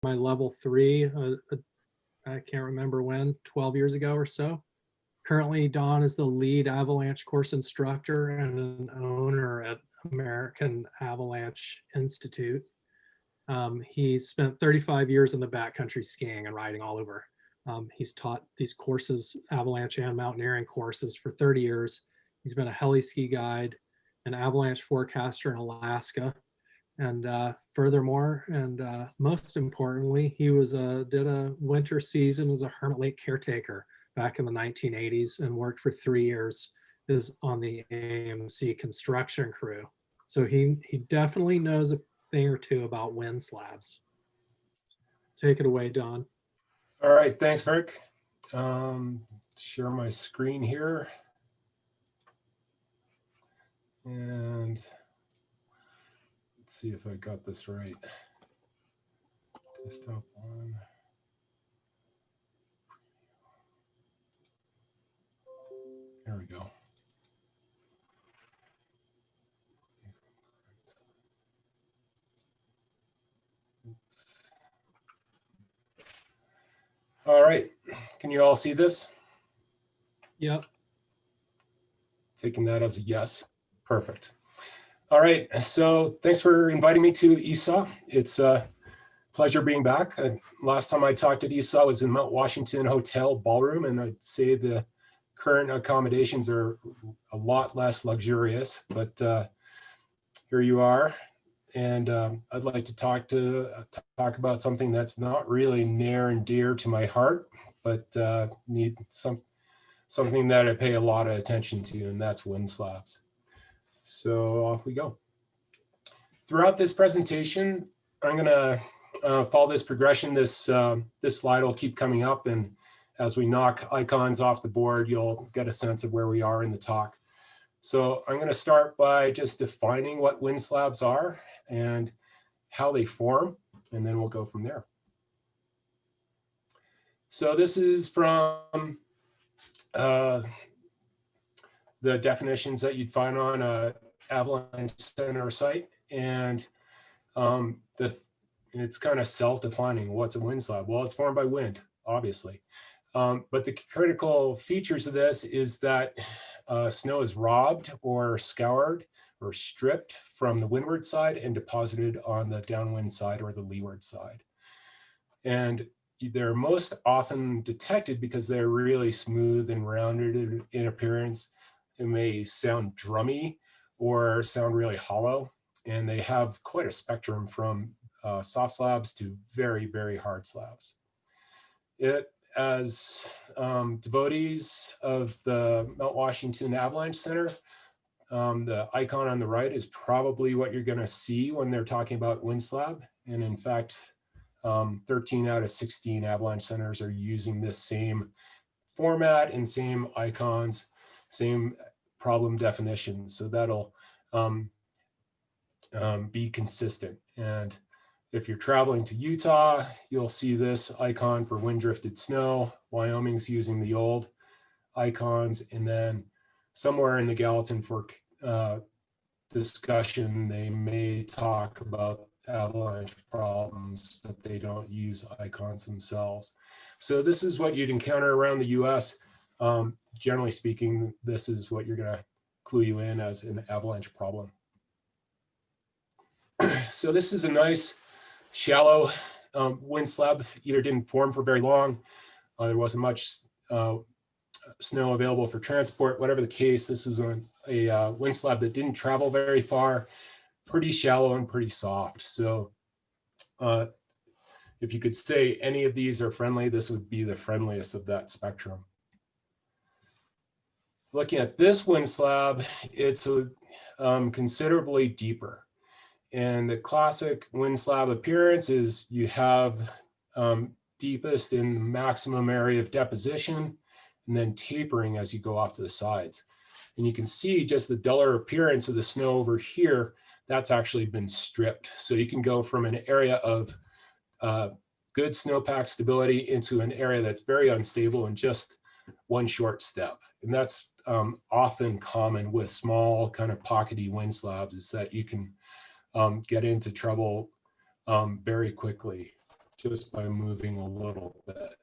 my level 3, I can't remember when, 12 years ago or so. Currently, Don is the lead Avalanche course instructor and an owner at American Avalanche Institute. He spent 35 years in the backcountry skiing and riding all over. He's taught these courses, avalanche and mountaineering courses, for 30 years. He's been a heli ski guide, an avalanche forecaster in Alaska. And furthermore, and most importantly, he did a winter season as a Hermit Lake caretaker back in the 1980s and worked for 3 years on the AMC construction crew. So he definitely knows a thing or two about wind slabs. Take it away, Don. All right, thanks, Rick. Share my screen here. And let's see if I got this right. Desktop one. There we go. Oops. All right, can you all see this? Yep. Taking that as a yes. Perfect. All right, so thanks for inviting me to ESAW. It's a pleasure being back. Last time I talked at ESAW was in Mount Washington Hotel Ballroom, and I'd say the current accommodations are a lot less luxurious, but here you are. And I'd like to talk about something that's not really near and dear to my heart, but need something that I pay a lot of attention to, and that's wind slabs. So off we go. Throughout this presentation, I'm gonna follow this progression. This slide will keep coming up, and as we knock icons off the board, you'll get a sense of where we are in the talk. So I'm gonna start by just defining what wind slabs are and how they form, and then we'll go from there. So this is from the definitions that you'd find on a Avalanche Center site, and it's kind of self-defining. What's a wind slab? Well, it's formed by wind, obviously. But the critical features of this is that snow is robbed or scoured or stripped from the windward side and deposited on the downwind side or the leeward side. And they're most often detected because they're really smooth and rounded in appearance. It may sound drummy or sound really hollow, and they have quite a spectrum from soft slabs to very, very hard slabs. As devotees of the Mount Washington Avalanche Center, the icon on the right is probably what you're going to see when they're talking about wind slab. And in fact, 13 out of 16 Avalanche centers are using this same format and same icons, same problem definitions. So that'll be consistent. And if you're traveling to Utah, you'll see this icon for wind drifted snow. Wyoming's using the old icons. And then somewhere in the Gallatin Fork discussion, they may talk about avalanche problems, but they don't use icons themselves. So this is what you'd encounter around the US. Generally speaking, this is what you're gonna clue you in as an avalanche problem. So this is a nice shallow wind slab. Either didn't form for very long, there wasn't much snow available for transport, whatever the case. This is a wind slab that didn't travel very far, pretty shallow and pretty soft. So if you could say any of these are friendly, this would be the friendliest of that spectrum. Looking at this wind slab, it's considerably deeper. And the classic wind slab appearance is you have deepest and maximum area of deposition, and then tapering as you go off to the sides. And you can see just the duller appearance of the snow over here, that's actually been stripped. So you can go from an area of good snowpack stability into an area that's very unstable in just one short step. And that's often common with small kind of pockety wind slabs, is that you can get into trouble very quickly. just by moving a little bit.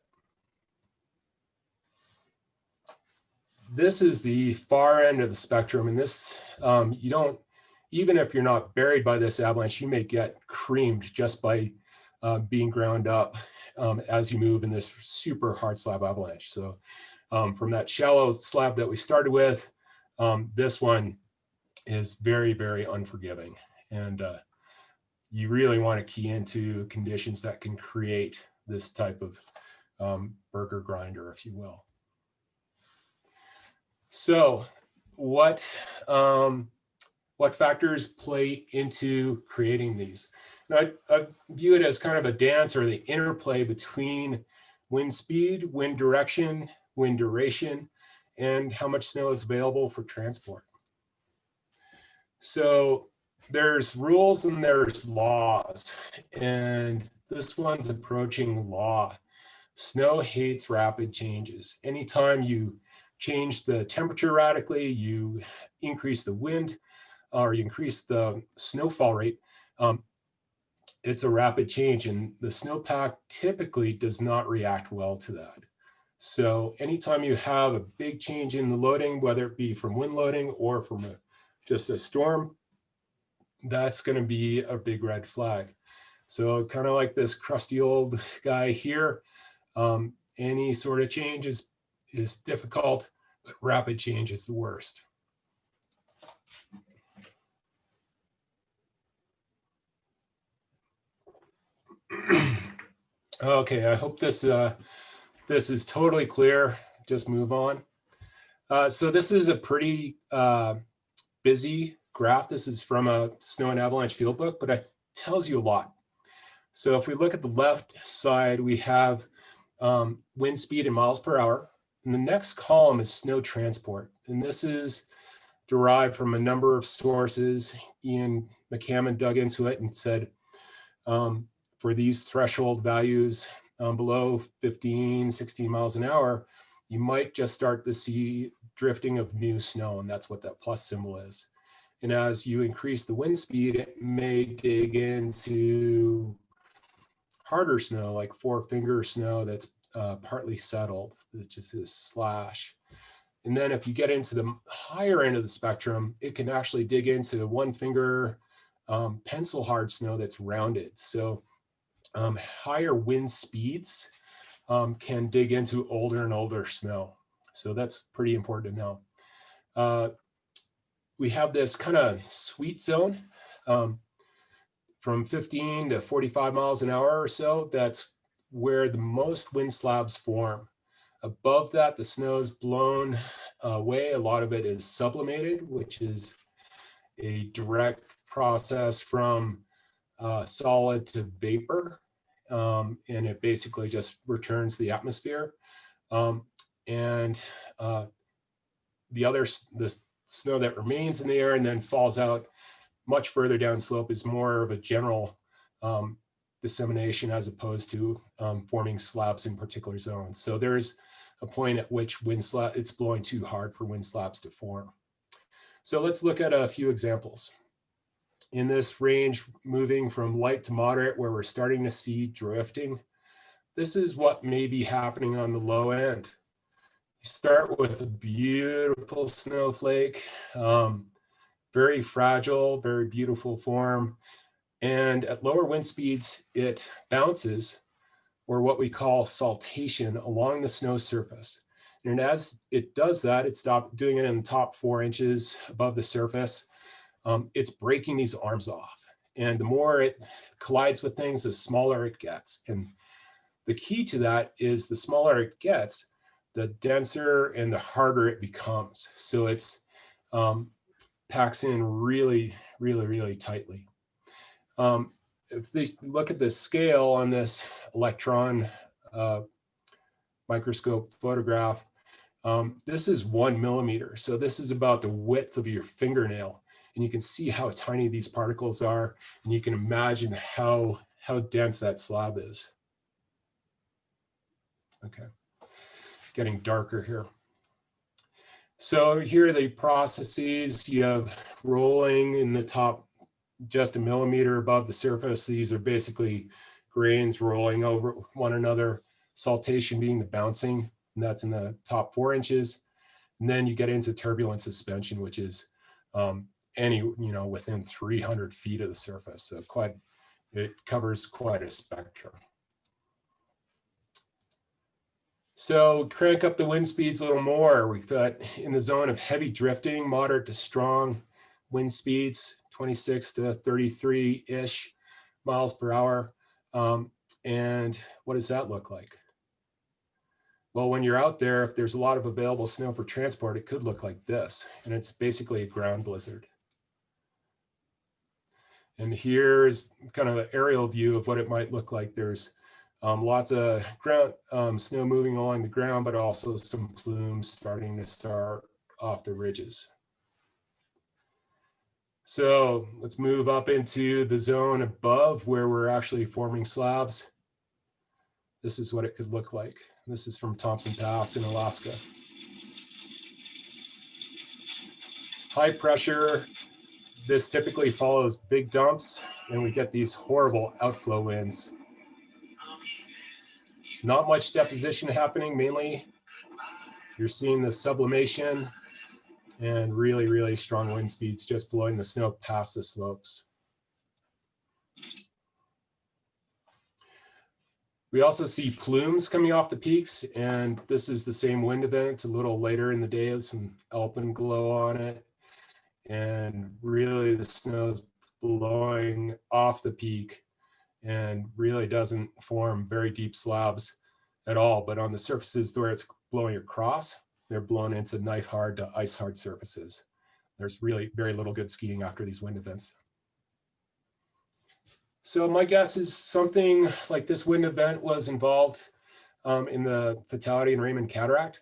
This is the far end of the spectrum, and this, you don't, even if you're not buried by this avalanche, you may get creamed just by being ground up as you move in this super hard slab avalanche. So from that shallow slab that we started with, this one is very, very unforgiving. And you really want to key into conditions that can create this type of burger grinder, if you will. So what factors play into creating these? Now, I view it as kind of a dance, or the interplay between wind speed, wind direction, wind duration, and how much snow is available for transport. So there's rules and there's laws, and this one's approaching law. Snow hates rapid changes. Anytime you change the temperature radically, you increase the wind, or you increase the snowfall rate, it's a rapid change, and the snowpack typically does not react well to that. So anytime you have a big change in the loading, whether it be from wind loading or from just a storm, that's going to be a big red flag. So kind of like this crusty old guy here, any sort of change is difficult, but rapid change is the worst. Okay, I hope this is totally clear. Just move on. So this is a pretty busy graph. This is from a snow and avalanche field book, but it tells you a lot. So if we look at the left side, we have wind speed in miles per hour. And the next column is snow transport. And this is derived from a number of sources. Ian McCammon dug into it and said, for these threshold values below 15, 16 miles an hour, you might just start to see drifting of new snow, and that's what that plus symbol is. And as you increase the wind speed, it may dig into harder snow, like four-finger snow that's partly settled, it's just this slash. And then if you get into the higher end of the spectrum, it can actually dig into one-finger pencil hard snow that's rounded. So higher wind speeds can dig into older and older snow. So that's pretty important to know. We have this kind of sweet zone from 15 to 45 miles an hour or so. That's where the most wind slabs form. Above that, the snow is blown away. A lot of it is sublimated, which is a direct process from solid to vapor. And it basically just returns the atmosphere. The snow that remains in the air and then falls out much further downslope is more of a general dissemination as opposed to forming slabs in particular zones. So there's a point at which it's blowing too hard for wind slabs to form. So let's look at a few examples. In this range, moving from light to moderate, where we're starting to see drifting, this is what may be happening on the low end. You start with a beautiful snowflake, very fragile, very beautiful form. And at lower wind speeds, it bounces, or what we call saltation, along the snow surface. And as it does that, it stops doing it in the top 4 inches above the surface. It's breaking these arms off. And the more it collides with things, the smaller it gets. And the key to that is the smaller it gets, the denser and the harder it becomes. So it's packs in really, really, really tightly. If they look at the scale on this electron microscope photograph, this is 1 millimeter. So this is about the width of your fingernail. And you can see how tiny these particles are. And you can imagine how dense that slab is. Okay, getting darker here. So here are the processes. You have rolling in the top just a millimeter above the surface. These are basically grains rolling over one another, saltation being the bouncing, and that's in the top 4 inches. And then you get into turbulent suspension, which is within 300 feet of the surface. So it covers quite a spectrum. So crank up the wind speeds a little more. We've got in the zone of heavy drifting, moderate to strong wind speeds, 26 to 33-ish miles per hour. And what does that look like? Well, when you're out there, if there's a lot of available snow for transport, it could look like this. And it's basically a ground blizzard. And here's kind of an aerial view of what it might look like. There's lots of ground snow moving along the ground, but also some plumes starting to start off the ridges. So let's move up into the zone above where we're actually forming slabs. This is what it could look like. This is from Thompson Pass in Alaska. High pressure. This typically follows big dumps, and we get these horrible outflow winds. There's not much deposition happening. Mainly, you're seeing the sublimation and really, really strong wind speeds just blowing the snow past the slopes. We also see plumes coming off the peaks, and this is the same wind event a little later in the day with some alpenglow on it. And really the snow is blowing off the peak and really doesn't form very deep slabs at all. But on the surfaces where it's blowing across, they're blown into knife hard to ice hard surfaces. There's really very little good skiing after these wind events. So my guess is something like this wind event was involved in the fatality in Raymond Cataract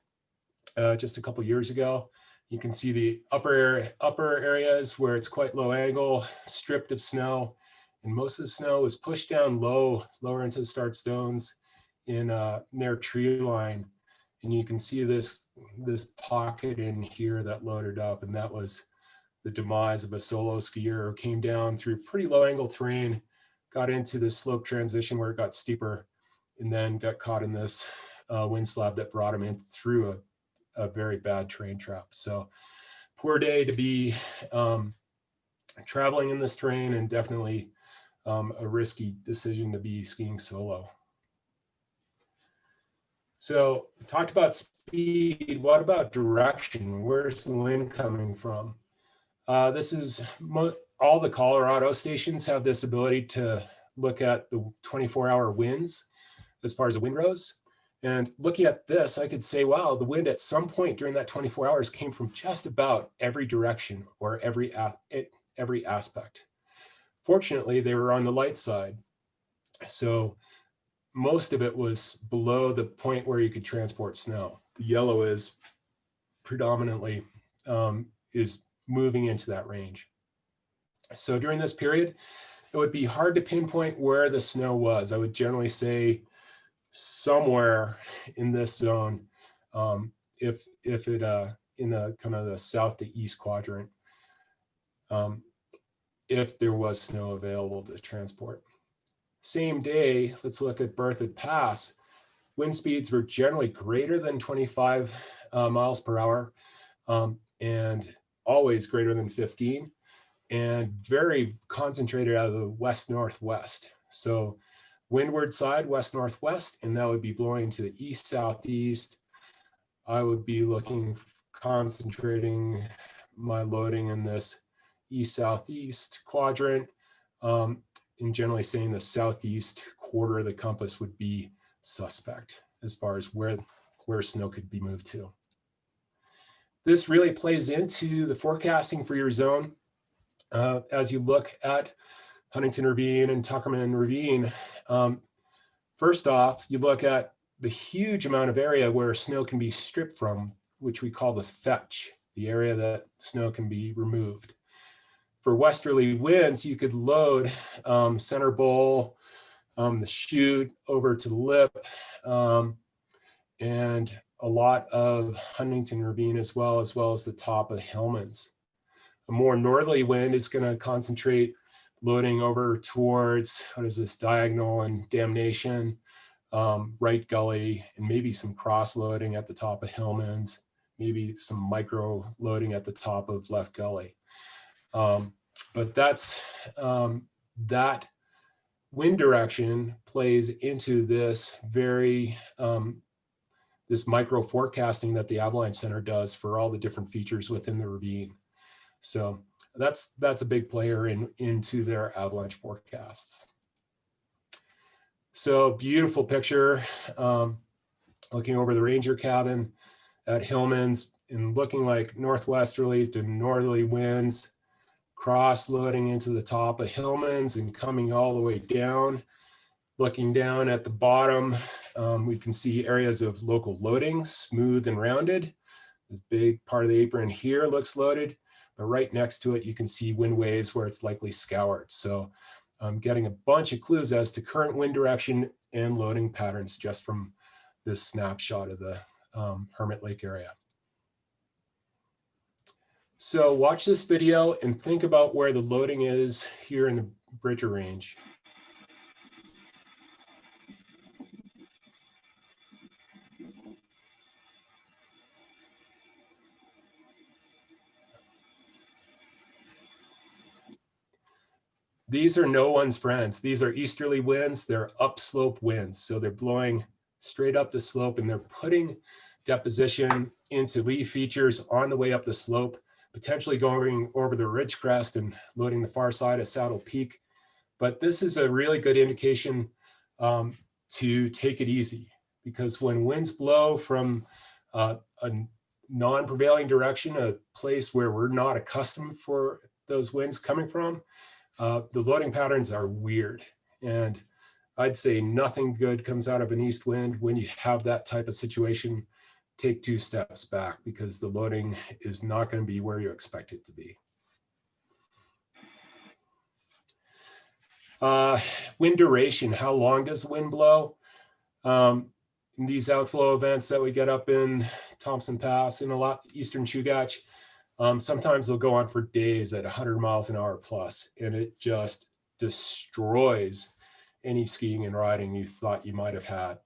just a couple years ago. You can see the upper areas where it's quite low angle, stripped of snow, and most of the snow was pushed down lower into the start stones in near tree line. And you can see this pocket in here that loaded up, and that was the demise of a solo skier who came down through pretty low angle terrain, got into this slope transition where it got steeper, and then got caught in this wind slab that brought him in through a very bad terrain trap. So poor day to be traveling in this terrain, and definitely a risky decision to be skiing solo. So we talked about speed. What about direction? Where's the wind coming from? This is all the Colorado stations have this ability to look at the 24-hour winds as far as the wind rows. And looking at this, I could say, wow, the wind at some point during that 24 hours came from just about every direction or every aspect. Fortunately, they were on the light side. So most of it was below the point where you could transport snow. The yellow is predominantly is moving into that range. So during this period, it would be hard to pinpoint where the snow was. I would generally say somewhere in this zone, if it in the kind of the south to east quadrant, if there was snow available to transport. Same day, let's look at Berthoud Pass. Wind speeds were generally greater than 25 miles per hour, and always greater than 15, and very concentrated out of the west-northwest. So windward side, west-northwest, and that would be blowing to the east-southeast. I would be concentrating my loading in this east-southeast quadrant, and generally saying the southeast quarter of the compass would be suspect as far as where snow could be moved to. This really plays into the forecasting for your zone. As you look at Huntington Ravine and Tuckerman Ravine, first off, you look at the huge amount of area where snow can be stripped from, which we call the fetch, the area that snow can be removed. For westerly winds, you could load Center Bowl, the chute over to the lip, and a lot of Huntington Ravine as well as the top of Hillman's. A more northerly wind is going to concentrate loading over towards, what is this, Diagonal and Damnation, right gully, and maybe some cross loading at the top of Hillman's, maybe some micro loading at the top of left gully. But that's, that wind direction plays into this very, this micro forecasting that the Avalanche Center does for all the different features within the ravine. So that's a big player into their avalanche forecasts. So beautiful picture, looking over the ranger cabin at Hillman's and looking like northwesterly to northerly winds, cross loading into the top of Hillman's and coming all the way down. Looking down at the bottom, we can see areas of local loading, smooth and rounded. This big part of the apron here looks loaded, but right next to it, you can see wind waves where it's likely scoured. So I'm getting a bunch of clues as to current wind direction and loading patterns just from this snapshot of the Hermit Lake area. So watch this video and think about where the loading is here in the Bridger Range. These are no one's friends. These are easterly winds. They're upslope winds. So they're blowing straight up the slope and they're putting deposition into lee features on the way up the slope, potentially going over the ridge crest and loading the far side of Saddle Peak. But this is a really good indication to take it easy, because when winds blow from a non-prevailing direction, a place where we're not accustomed for those winds coming from, the loading patterns are weird. And I'd say nothing good comes out of an east wind. When you have that type of situation, take 2 steps back, because the loading is not going to be where you expect it to be. Wind duration, how long does the wind blow? In these outflow events that we get up in Thompson Pass and a lot eastern Chugach, sometimes they'll go on for days at 100 miles an hour plus, and it just destroys any skiing and riding you thought you might have had.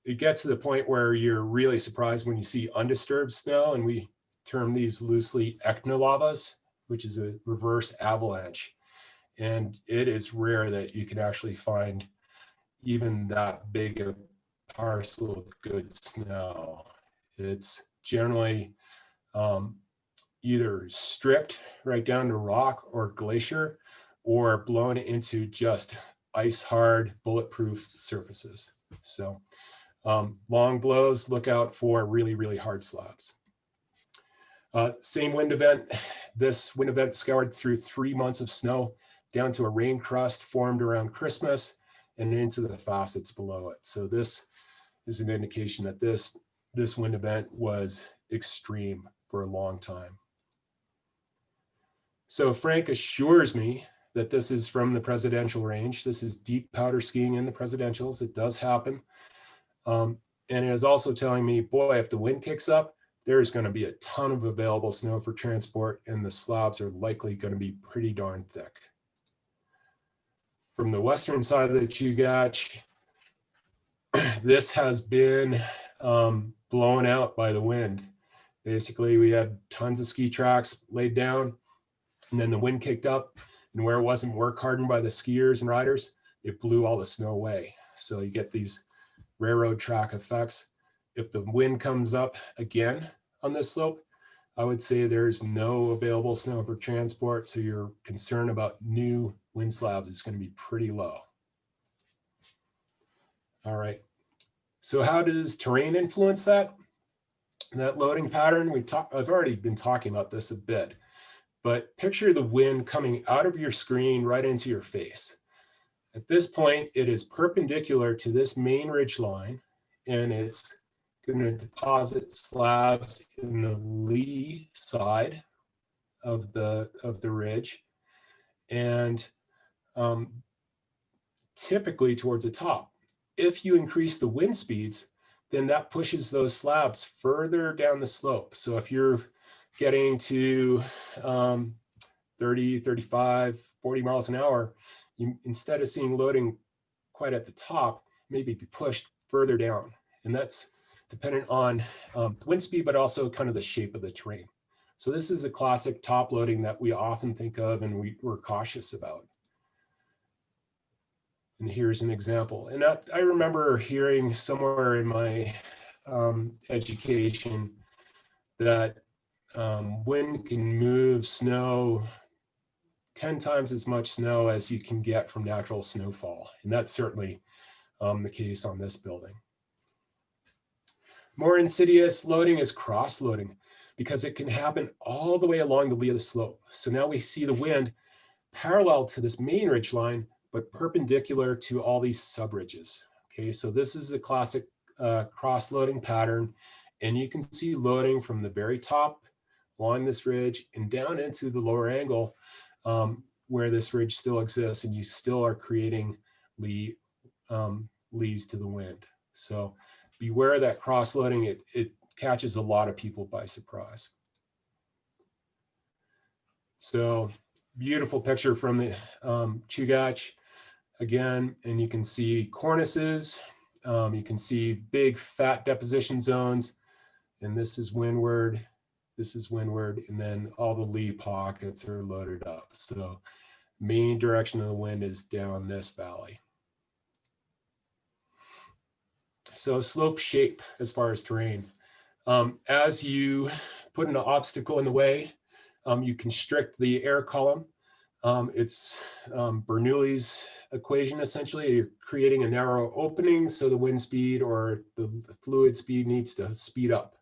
It gets to the point where you're really surprised when you see undisturbed snow, and we term these loosely ecnolavas, which is a reverse avalanche. And it is rare that you can actually find even that big a parcel of good snow. It's generally either stripped right down to rock or glacier, or blown into just ice hard, bulletproof surfaces. So long blows, look out for really, really hard slabs. Same wind event. This wind event scoured through 3 months of snow down to a rain crust formed around Christmas and into the facets below it. So this is an indication that this wind event was extreme for a long time. So Frank assures me that this is from the presidential range. This is deep powder skiing in the presidentials. It does happen. And it is also telling me, boy, if the wind kicks up, there's going to be a ton of available snow for transport, and the slabs are likely going to be pretty darn thick. From the western side of the Chugach, this has been blown out by the wind. Basically, we had tons of ski tracks laid down, and then the wind kicked up, and where it wasn't work hardened by the skiers and riders, it blew all the snow away. So you get these railroad track effects. If the wind comes up again on this slope, I would say there's no available snow for transport, so your concern about new wind slabs is going to be pretty low. All right, so how does terrain influence that loading pattern? I've already been talking about this a bit, but picture the wind coming out of your screen right into your face. At this point, it is perpendicular to this main ridge line, and it's going to deposit slabs in the lee side of the ridge, and typically towards the top. If you increase the wind speeds, then that pushes those slabs further down the slope. So if you're getting to 30 30, 35, 40 miles an hour, you, instead of seeing loading quite at the top, maybe be pushed further down. And that's dependent on the wind speed, but also kind of the shape of the terrain. So this is a classic top loading that we often think of and we're cautious about. And here's an example. And I remember hearing somewhere in my education that wind can move snow 10 times as much snow as you can get from natural snowfall. And that's certainly the case on this building. More insidious loading is cross loading because it can happen all the way along the lee of the slope. So now we see the wind parallel to this main ridge line, but perpendicular to all these subridges. Okay, so this is the classic cross-loading pattern, and you can see loading from the very top along this ridge and down into the lower angle where this ridge still exists, and you still are creating lees to the wind. So beware that cross-loading, it catches a lot of people by surprise. So beautiful picture from the Chugach again, and you can see cornices, you can see big fat deposition zones, and this is windward, and then all the lee pockets are loaded up. So main direction of the wind is down this valley. So slope shape as far as terrain. As you put an obstacle in the way, you constrict the air column. It's Bernoulli's equation, essentially. You're creating a narrow opening, so the wind speed or the fluid speed needs to speed up.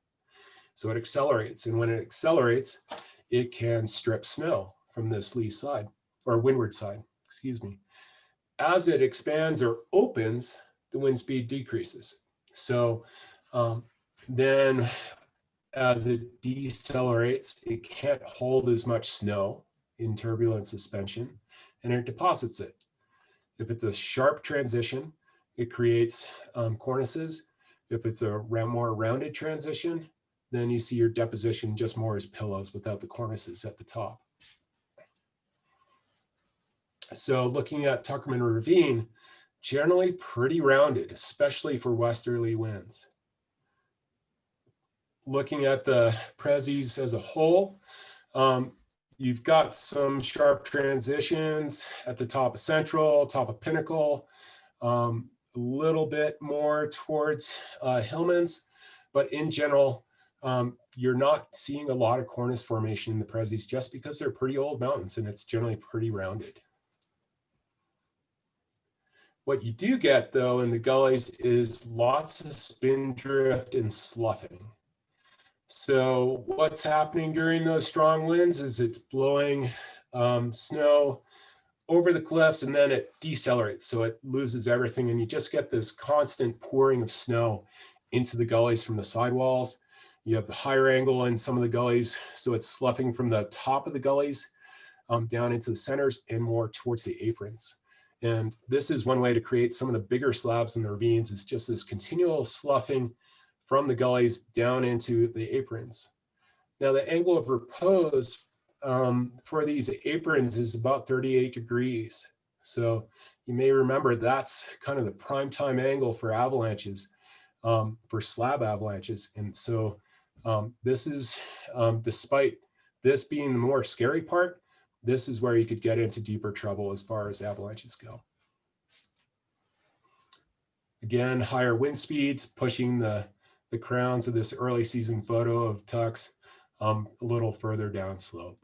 So it accelerates, and when it accelerates, it can strip snow from this lee side, or windward side, excuse me. As it expands or opens, the wind speed decreases. So then as it decelerates, it can't hold as much snow in turbulent suspension, and it deposits it. If it's a sharp transition, it creates cornices. If it's a more rounded transition, then you see your deposition just more as pillows without the cornices at the top. So looking at Tuckerman Ravine, generally pretty rounded, especially for westerly winds. Looking at the Prezzies as a whole, you've got some sharp transitions at the top of Central, top of Pinnacle, a little bit more towards Hillman's, but in general, you're not seeing a lot of cornice formation in the Prezzies just because they're pretty old mountains and it's generally pretty rounded. What you do get though in the gullies is lots of spin drift and sloughing. So what's happening during those strong winds is it's blowing snow over the cliffs and then it decelerates. So it loses everything and you just get this constant pouring of snow into the gullies from the sidewalls. You have the higher angle in some of the gullies. So it's sloughing from the top of the gullies down into the centers and more towards the aprons. And this is one way to create some of the bigger slabs in the ravines is just this continual sloughing from the gullies down into the aprons. Now the angle of repose for these aprons is about 38 degrees. So you may remember that's kind of the prime time angle for avalanches, for slab avalanches. And so this is, despite this being the more scary part, this is where you could get into deeper trouble as far as avalanches go. Again, higher wind speeds pushing the crowns of this early season photo of Tux a little further down slope.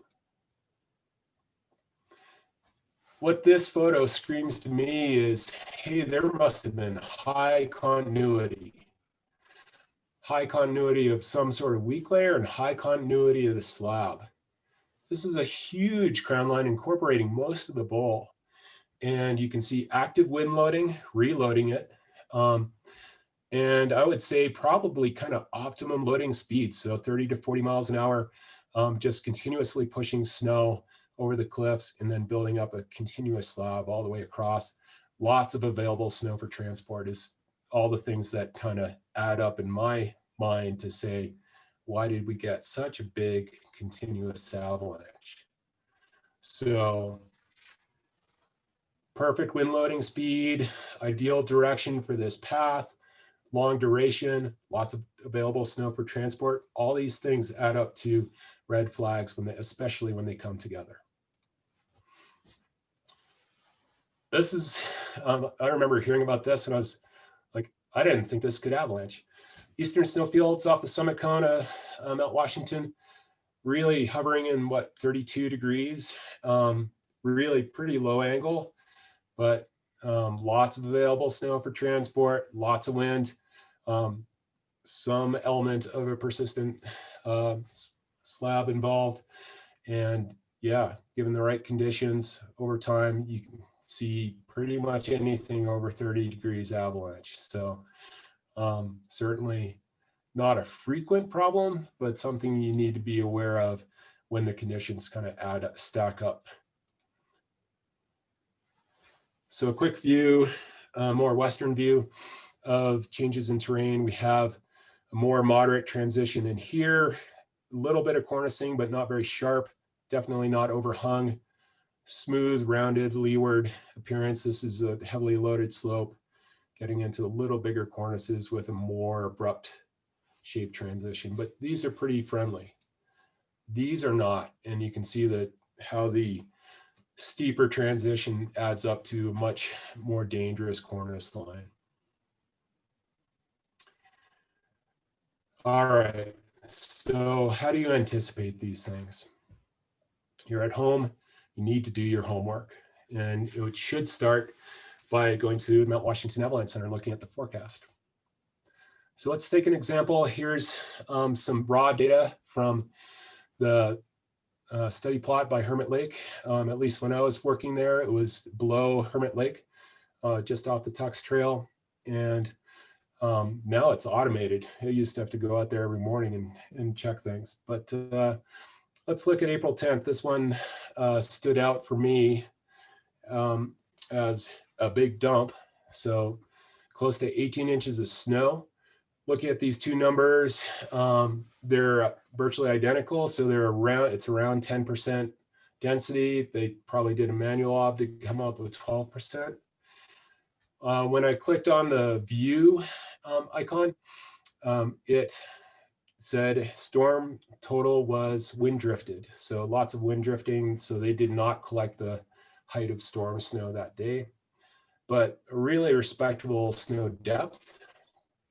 What this photo screams to me is, hey, there must have been high continuity of some sort of weak layer and high continuity of the slab. This is a huge crown line incorporating most of the bowl. And you can see active wind loading, reloading it. And I would say probably kind of optimum loading speed. So 30 to 40 miles an hour, just continuously pushing snow over the cliffs and then building up a continuous slab all the way across. Lots of available snow for transport is all the things that kind of add up in my mind to say, why did we get such a big continuous avalanche? So perfect wind loading speed, ideal direction for this path, long duration, lots of available snow for transport. All these things add up to red flags, especially when they come together. This is, I remember hearing about this and I was like, I didn't think this could avalanche. Eastern snowfields off the summit cone of Mount Washington, really hovering in 32 degrees, really pretty low angle, but lots of available snow for transport, lots of wind, some element of a persistent slab involved. And yeah, given the right conditions over time, you can see pretty much anything over 30 degrees avalanche. So certainly not a frequent problem, but something you need to be aware of when the conditions kind of stack up. So a quick view, more western view of changes in terrain. We have a more moderate transition in here, a little bit of cornicing, but not very sharp, definitely not overhung, smooth, rounded, leeward appearance. This is a heavily loaded slope, getting into a little bigger cornices with a more abrupt shape transition, but these are pretty friendly. These are not, and you can see that how the steeper transition adds up to a much more dangerous cornice line. All right, so how do you anticipate these things? You're at home, you need to do your homework, and it should start by going to Mount Washington Avalanche Center and looking at the forecast. So let's take an example. Here's some raw data from the study plot by Hermit Lake. At least when I was working there, it was below Hermit Lake, just off the Tux Trail. And now it's automated. I used to have to go out there every morning and check things. But let's look at April 10th. This one stood out for me as a big dump. So close to 18 inches of snow. Looking at these two numbers, they're virtually identical. So it's around 10% density. They probably did a manual op to come up with 12%. When I clicked on the view icon, it said storm total was wind drifted. So lots of wind drifting. So they did not collect the height of storm snow that day, but a really respectable snow depth.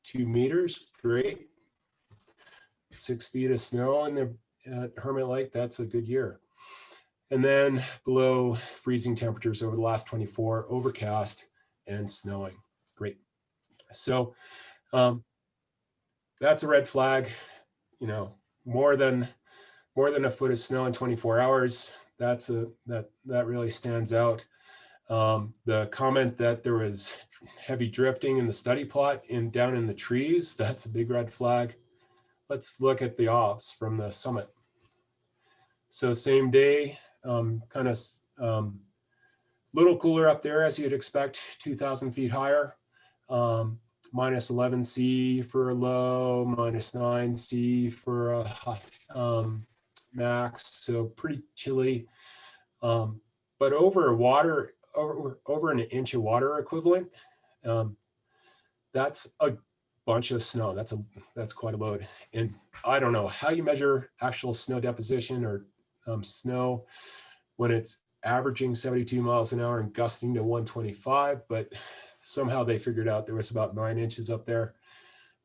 2 meters, great. 6 feet of snow in the Hermit Lake, that's a good year. And then below freezing temperatures over the last 24, overcast and snowing, great. So that's a red flag, you know, more than a foot of snow in 24 hours. That really stands out. The comment that there was heavy drifting in the study plot down in the trees, that's a big red flag. Let's look at the obs from the summit. So same day, kind of little cooler up there as you'd expect, 2,000 feet higher. Minus 11 C for a low, minus 9 C for a max, so pretty chilly. But over an inch of water equivalent, that's a bunch of snow. That's quite a load. And I don't know how you measure actual snow deposition or snow when it's averaging 72 miles an hour and gusting to 125, but somehow they figured out there was about 9 inches up there.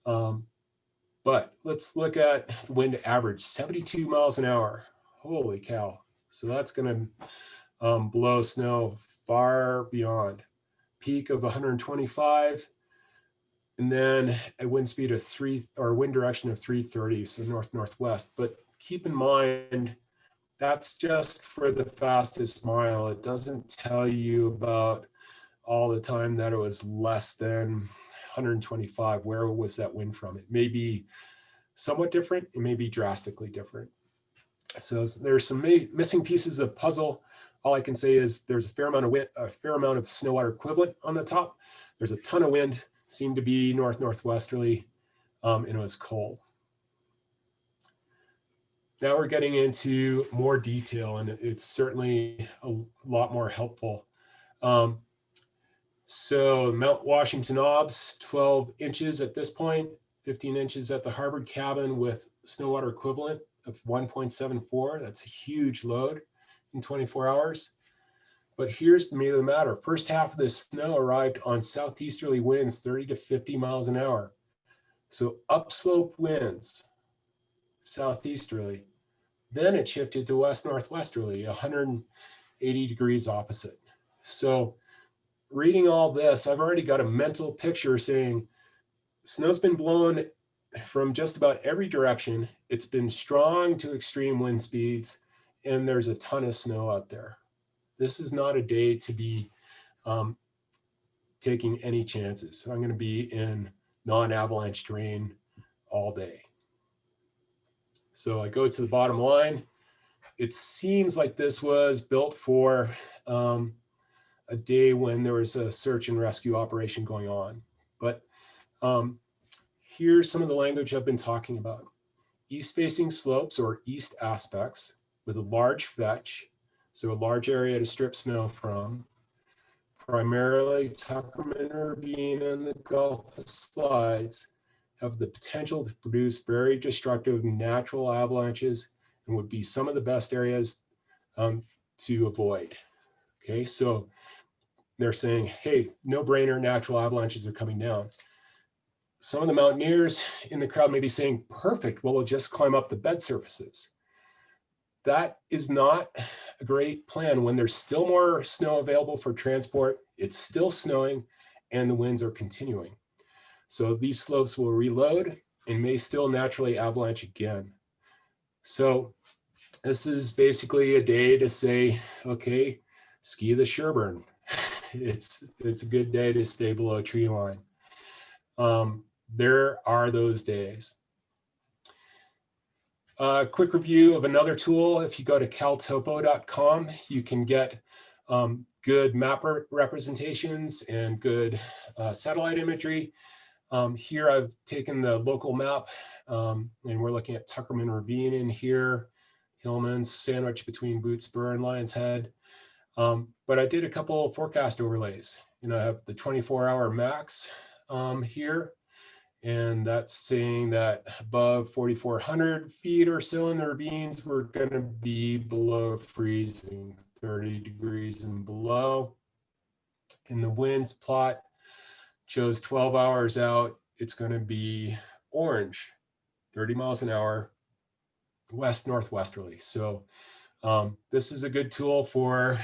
But let's look at the wind average, 72 miles an hour. Holy cow. So that's gonna blow snow far beyond. Peak of 125, and then a wind speed of wind direction of 330, so north-northwest. But keep in mind, that's just for the fastest mile. It doesn't tell you about all the time that it was less than 125. Where was that wind from? It may be somewhat different. It may be drastically different. So there's some missing pieces of puzzle. All I can say is there's a fair amount of wind, a fair amount of snow water equivalent on the top. There's a ton of wind, seemed to be north-northwesterly, and it was cold. now we're getting into more detail, and it's certainly a lot more helpful. So Mount Washington OBS, 12 inches at this point, 15 inches at the Harvard cabin with snow water equivalent of 1.74. That's a huge load in 24 hours. But here's the meat of the matter. First half of the snow arrived on southeasterly winds, 30 to 50 miles an hour. So upslope winds, southeasterly. Then it shifted to west-northwesterly, 180 degrees opposite. So reading all this, I've already got a mental picture saying snow's been blown from just about every direction. It's been strong to extreme wind speeds, and there's a ton of snow out there. This is not a day to be taking any chances. So I'm going to be in non-avalanche terrain all day. So I go to the bottom line. It seems like this was built for a day when there was a search and rescue operation going on. But here's some of the language I've been talking about. East-facing slopes or east aspects with a large fetch, so a large area to strip snow from, primarily Tuckerman Ravine and the Gulf Slides, have the potential to produce very destructive natural avalanches and would be some of the best areas to avoid. Okay, so they're saying, hey, no brainer, natural avalanches are coming down. Some of the mountaineers in the crowd may be saying, perfect, well, we'll just climb up the bed surfaces. That is not a great plan when there's still more snow available for transport, it's still snowing, and the winds are continuing. So these slopes will reload and may still naturally avalanche again. So this is basically a day to say, okay, ski the Sherburne. It's a good day to stay below tree line. There are those days. Quick review of another tool. If you go to caltopo.com, you can get good map representations and good satellite imagery. Here I've taken the local map and we're looking at Tuckerman Ravine in here, Hillman's sandwiched between Boots Spur and Lion's Head. But I did a couple of forecast overlays. I have the 24-hour max here. And that's saying that above 4,400 feet or so in the ravines, we're going to be below freezing, 30 degrees and below. And the winds plot shows 12 hours out, it's going to be orange, 30 miles an hour, west-northwesterly. So this is a good tool for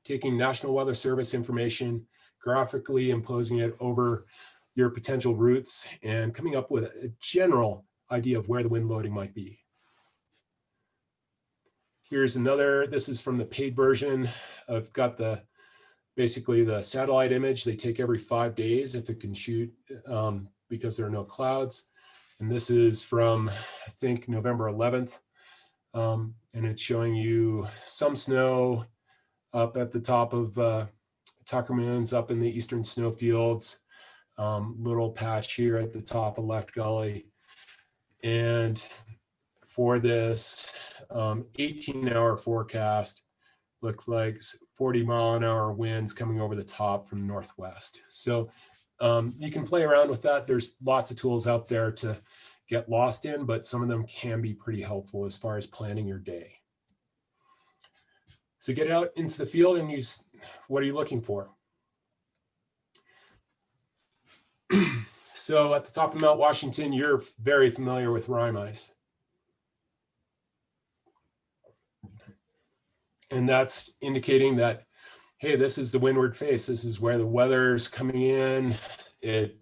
taking National Weather Service information, graphically imposing it over your potential routes and coming up with a general idea of where the wind loading might be. Here's another, this is from the paid version. I've got basically the satellite image they take every 5 days if it can shoot because there are no clouds. And this is from, I think, November 11th. And it's showing you some snow up at the top of Tuckerman's up in the eastern snowfields. Little patch here at the top of left gully. And for this 18-hour forecast, looks like 40-mile-an-hour winds coming over the top from the northwest. So you can play around with that. There's lots of tools out there to get lost in, but some of them can be pretty helpful as far as planning your day. So get out into the field and use, what are you looking for? So at the top of Mount Washington, you're very familiar with rime ice. And that's indicating that, hey, this is the windward face. This is where the weather's coming in. It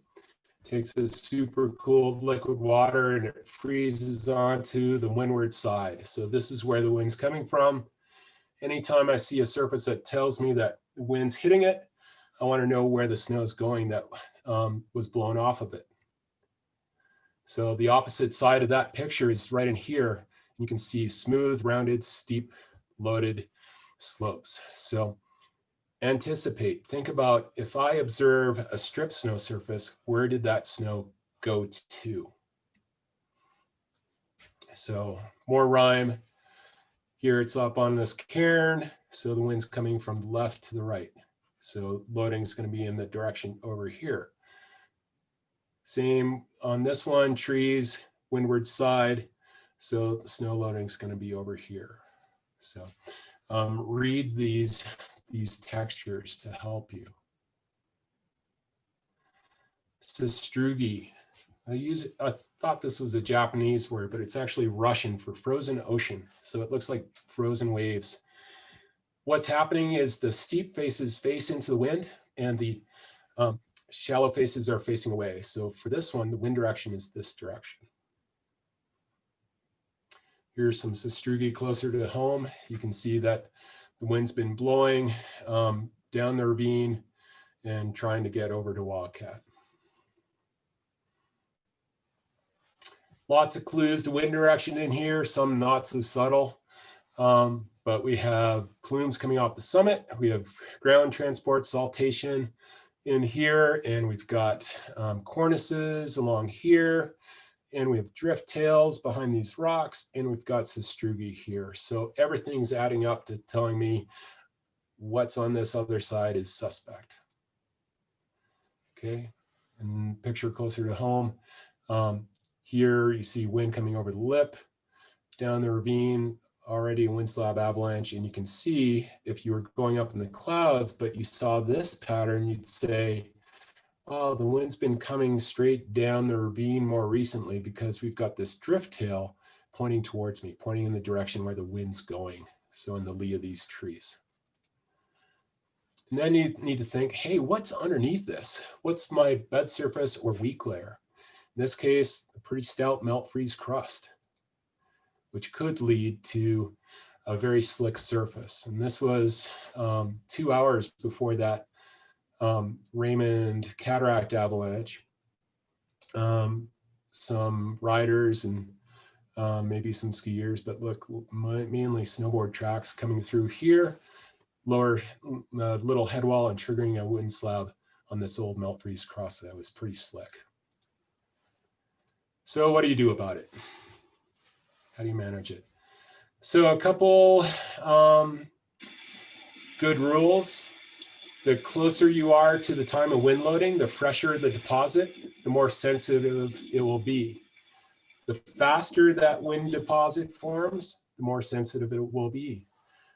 takes a super cooled liquid water and it freezes onto the windward side. So this is where the wind's coming from. Anytime I see a surface that tells me that the wind's hitting it, I want to know where the snow is going that was blown off of it. So the opposite side of that picture is right in here. You can see smooth, rounded, steep, loaded slopes. So anticipate, think about, if I observe a strip snow surface, where did that snow go to? So more rime. Here it's up on this cairn, so the wind's coming from the left to the right. So loading is going to be in the direction over here. Same on this one, trees, windward side. So the snow loading is going to be over here. So read these textures to help you. Sastrugi. I thought this was a Japanese word, but it's actually Russian for frozen ocean. So it looks like frozen waves. What's happening is the steep faces face into the wind and the shallow faces are facing away. So for this one, the wind direction is this direction. Here's some sastrugi closer to home. You can see that the wind's been blowing down the ravine and trying to get over to Wildcat. Lots of clues to wind direction in here, some not so subtle, but we have plumes coming off the summit. We have ground transport saltation in here, and we've got cornices along here, and we have drift tails behind these rocks, and we've got sastrugi here. So everything's adding up to telling me what's on this other side is suspect. Okay, and picture closer to home. Here you see wind coming over the lip, down the ravine, already a wind slab avalanche. And you can see if you were going up in the clouds, but you saw this pattern, you'd say, oh, the wind's been coming straight down the ravine more recently because we've got this drift tail pointing towards me, pointing in the direction where the wind's going. So in the lee of these trees. And then you need to think, hey, what's underneath this? What's my bed surface or weak layer? In this case, a pretty stout melt freeze crust, which could lead to a very slick surface. And this was 2 hours before that Raymond cataract avalanche. Some riders and maybe some skiers, but look, mainly snowboard tracks coming through here, lower little head wall and triggering a wind slab on this old melt freeze crust that was pretty slick. So what do you do about it? How do you manage it? So a couple good rules. The closer you are to the time of wind loading, the fresher the deposit, the more sensitive it will be. The faster that wind deposit forms, the more sensitive it will be.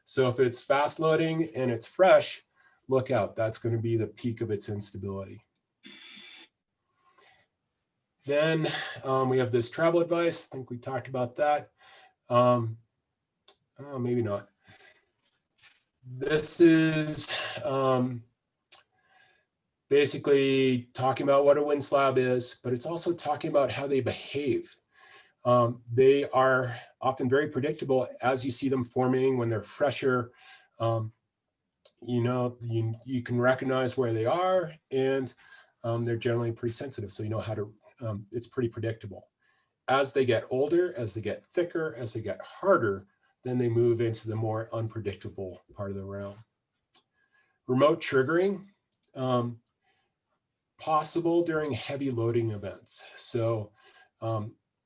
So if it's fast loading and it's fresh, look out, that's going to be the peak of its instability. Then we have this travel advice. I think we talked about that. Oh, maybe not. This is basically talking about what a wind slab is, but it's also talking about how they behave. They are often very predictable as you see them forming when they're fresher. You know, you can recognize where they are, and they're generally pretty sensitive, so you know how to, it's pretty predictable. As they get older, as they get thicker, as they get harder, then they move into the more unpredictable part of the realm. Remote triggering, possible during heavy loading events. So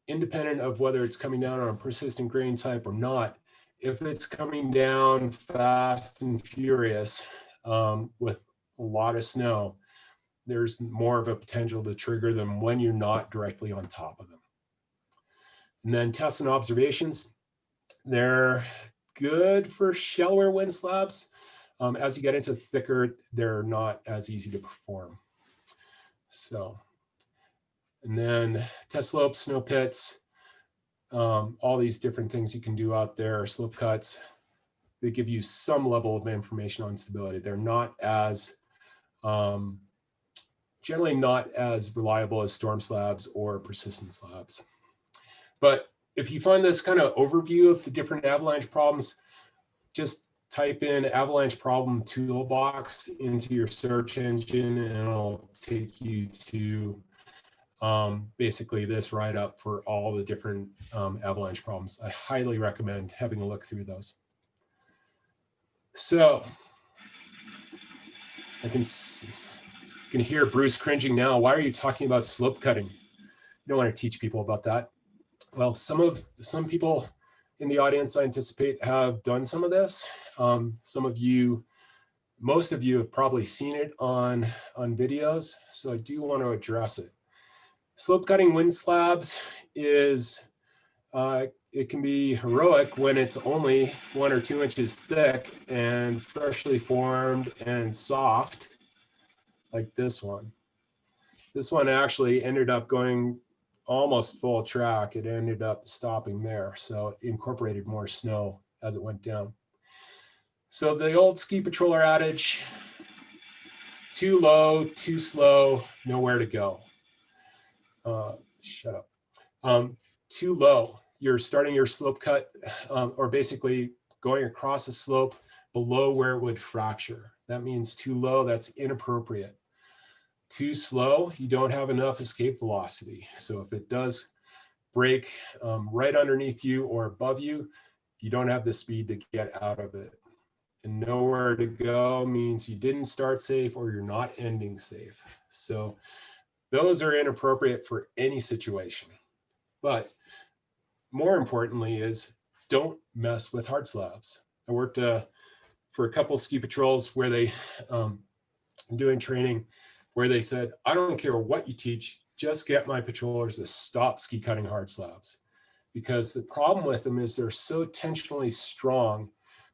independent of whether it's coming down on a persistent grain type or not, if it's coming down fast and furious with a lot of snow, there's more of a potential to trigger them when you're not directly on top of them. And then tests and observations, they're good for shallower wind slabs. As you get into thicker, they're not as easy to perform. So, and then test slopes, snow pits, all these different things you can do out there, slope cuts, they give you some level of information on stability. They're not as, generally not as reliable as storm slabs or persistent slabs. But if you find this kind of overview of the different avalanche problems, just type in avalanche problem toolbox into your search engine and it'll take you to basically this write-up for all the different avalanche problems. I highly recommend having a look through those. So I can hear Bruce cringing now. Why are you talking about slope cutting? You don't want to teach people about that. Well, some people in the audience, I anticipate, have done some of this. Some of you, most of you have probably seen it on videos, so I do want to address it. Slope cutting wind slabs is, it can be heroic when it's only 1 or 2 inches thick and freshly formed and soft, like this one. This one actually ended up going almost full track. It ended up stopping there, so it incorporated more snow as it went down. So the old ski patroller adage, too low, too slow, nowhere to go. Shut up. Too low, you're starting your slope cut, or basically going across a slope below where it would fracture. That means too low, that's inappropriate. Too slow, you don't have enough escape velocity. So if it does break right underneath you or above you, you don't have the speed to get out of it. And nowhere to go means you didn't start safe or you're not ending safe. So those are inappropriate for any situation. But more importantly is don't mess with hard slabs. I worked for a couple ski patrols where they doing training where they said, I don't care what you teach, just get my patrollers to stop ski cutting hard slabs. Because the problem with them is they're so tensionally strong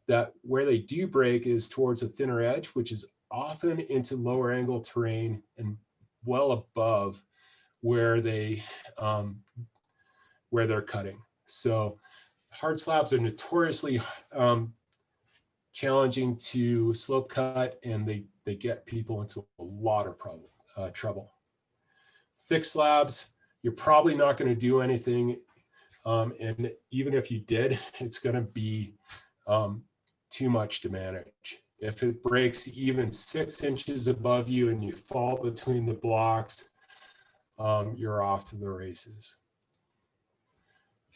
that where they do break is towards a thinner edge, which is often into lower angle terrain and well above where they're cutting. So hard slabs are notoriously challenging to slope cut, and they get people into a lot of trouble. Thick slabs, you're probably not going to do anything, and even if you did, it's going to be too much to manage. If it breaks even 6 inches above you and you fall between the blocks, you're off to the races.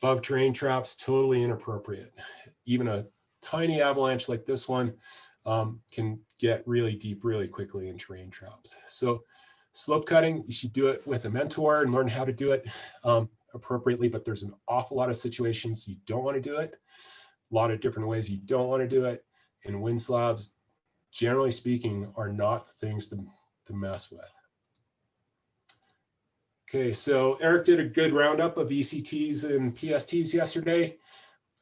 Above terrain traps, totally inappropriate. Even a tiny avalanche like this one can get really deep really quickly in terrain traps. So slope cutting, you should do it with a mentor and learn how to do it appropriately, but there's an awful lot of situations you don't want to do it, a lot of different ways you don't want to do it, and wind slabs, generally speaking, are not things to mess with. Okay, so Eric did a good roundup of ECTs and PSTs yesterday.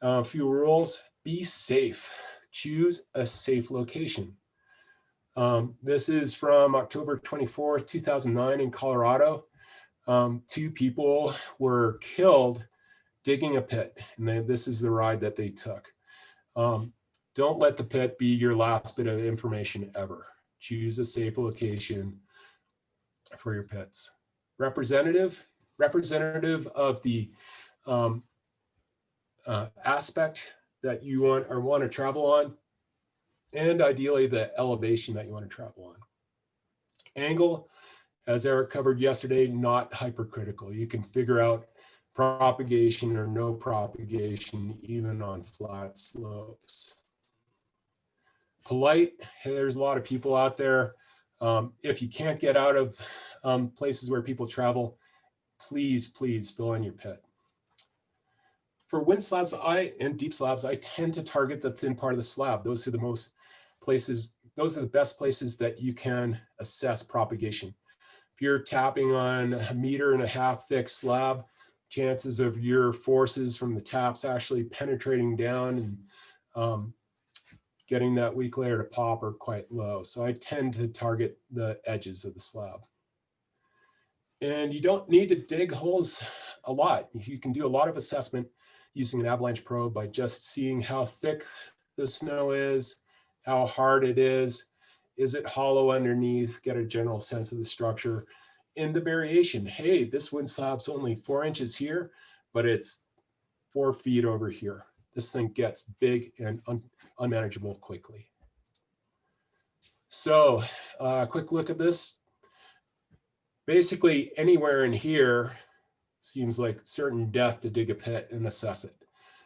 A few rules: be safe, choose a safe location. This is from October 24th, 2009 in Colorado. 2 people were killed digging a pit, and this is the ride that they took. Don't let the pit be your last bit of information ever. Choose a safe location for your pits. Representative of the aspect that you want to travel on, and ideally the elevation that you want to travel on. Angle, as Eric covered yesterday, not hypercritical. You can figure out propagation or no propagation even on flat slopes. Polite, hey, there's a lot of people out there. If you can't get out of places where people travel, please fill in your pit. For wind slabs and deep slabs, I tend to target the thin part of the slab. Those are the best places that you can assess propagation. If you're tapping on 1.5 meter thick slab, chances of your forces from the taps actually penetrating down and getting that weak layer to pop are quite low. So I tend to target the edges of the slab. And you don't need to dig holes a lot. You can do a lot of assessment using an avalanche probe by just seeing how thick the snow is, how hard it is it hollow underneath, get a general sense of the structure. And the variation, hey, this wind slab's only 4 inches here, but it's 4 feet over here. This thing gets big and unmanageable quickly. So quick look at this. Basically anywhere in here seems like certain death to dig a pit and assess it.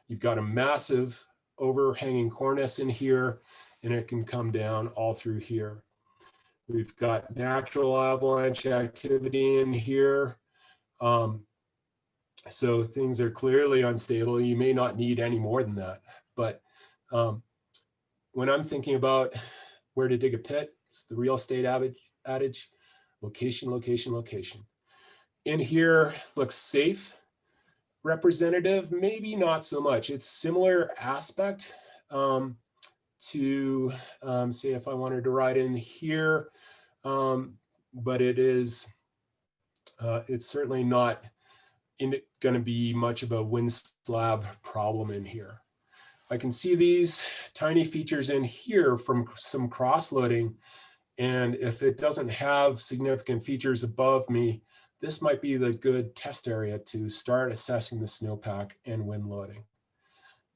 You've got a massive overhanging cornice in here, and it can come down all through here. We've got natural avalanche activity in here. So things are clearly unstable. You may not need any more than that. But when I'm thinking about where to dig a pit, it's the real estate adage, location, location, location. In here looks safe. Representative, maybe not so much. It's similar aspect to say if I wanted to ride in here, but it's certainly not going to be much of a wind slab problem in here. I can see these tiny features in here from some cross loading, and if it doesn't have significant features above me, this might be the good test area to start assessing the snowpack and wind loading.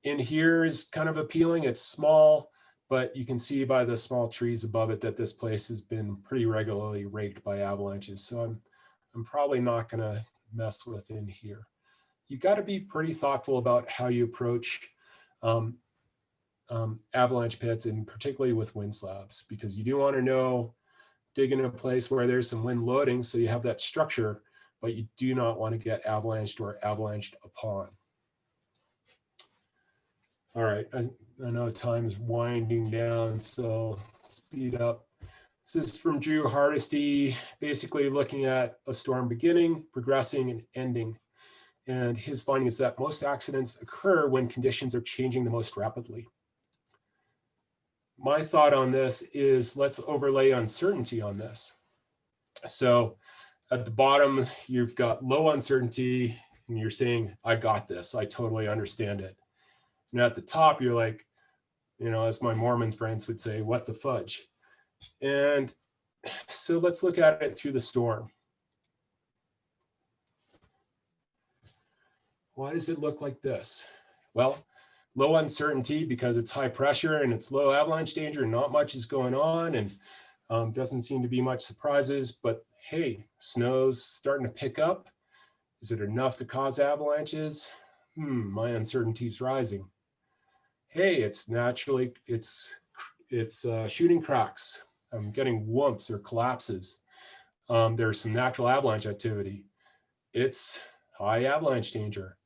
In here is kind of appealing. It's small, but you can see by the small trees above it that this place has been pretty regularly raked by avalanches. So I'm probably not going to mess with in here. You've got to be pretty thoughtful about how you approach avalanche pits, and particularly with wind slabs, because you do want to know, dig in a place where there's some wind loading so you have that structure, but you do not want to get avalanched or avalanched upon. All right, I know time is winding down, so speed up. This is from Drew Hardesty, basically looking at a storm beginning, progressing, and ending. And his finding is that most accidents occur when conditions are changing the most rapidly. My thought on this is let's overlay uncertainty on this. So at the bottom, you've got low uncertainty, and you're saying, I got this, I totally understand it. And at the top, you're like, you know, as my Mormon friends would say, what the fudge? And so let's look at it through the storm. Why does it look like this? Well, low uncertainty because it's high pressure and it's low avalanche danger and not much is going on, and doesn't seem to be much surprises, but hey, snow's starting to pick up. Is it enough to cause avalanches? My uncertainty's rising. Hey, it's naturally, it's shooting cracks. I'm getting whoops or collapses. There's some natural avalanche activity. It's high avalanche danger.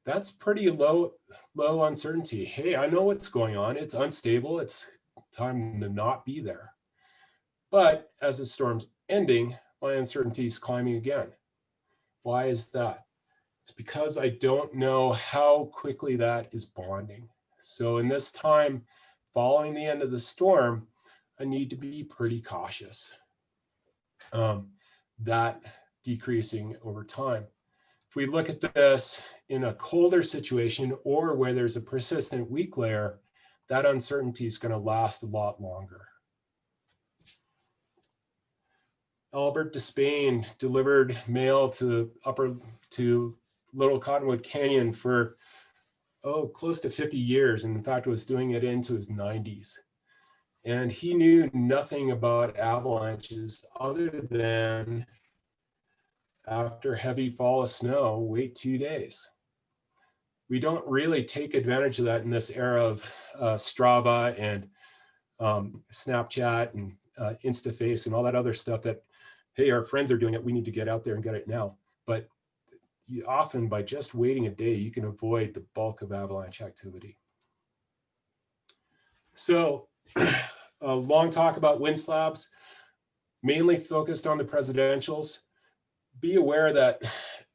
That's pretty low uncertainty. Hey, I know what's going on. It's unstable. It's time to not be there. But as the storm's ending, my uncertainty is climbing again. Why is that? It's because I don't know how quickly that is bonding. So in this time following the end of the storm, I need to be pretty cautious. That decreasing over time. If we look at this in a colder situation or where there's a persistent weak layer, that uncertainty is going to last a lot longer. Albert Despain delivered mail to Little Cottonwood Canyon for close to 50 years, and in fact was doing it into his 90s. And he knew nothing about avalanches other than after heavy fall of snow, wait 2 days. We don't really take advantage of that in this era of Strava and Snapchat and Instaface and all that other stuff that, hey, our friends are doing it, we need to get out there and get it now. But you often, by just waiting a day, you can avoid the bulk of avalanche activity. So a long talk about wind slabs, mainly focused on the presidentials. Be aware that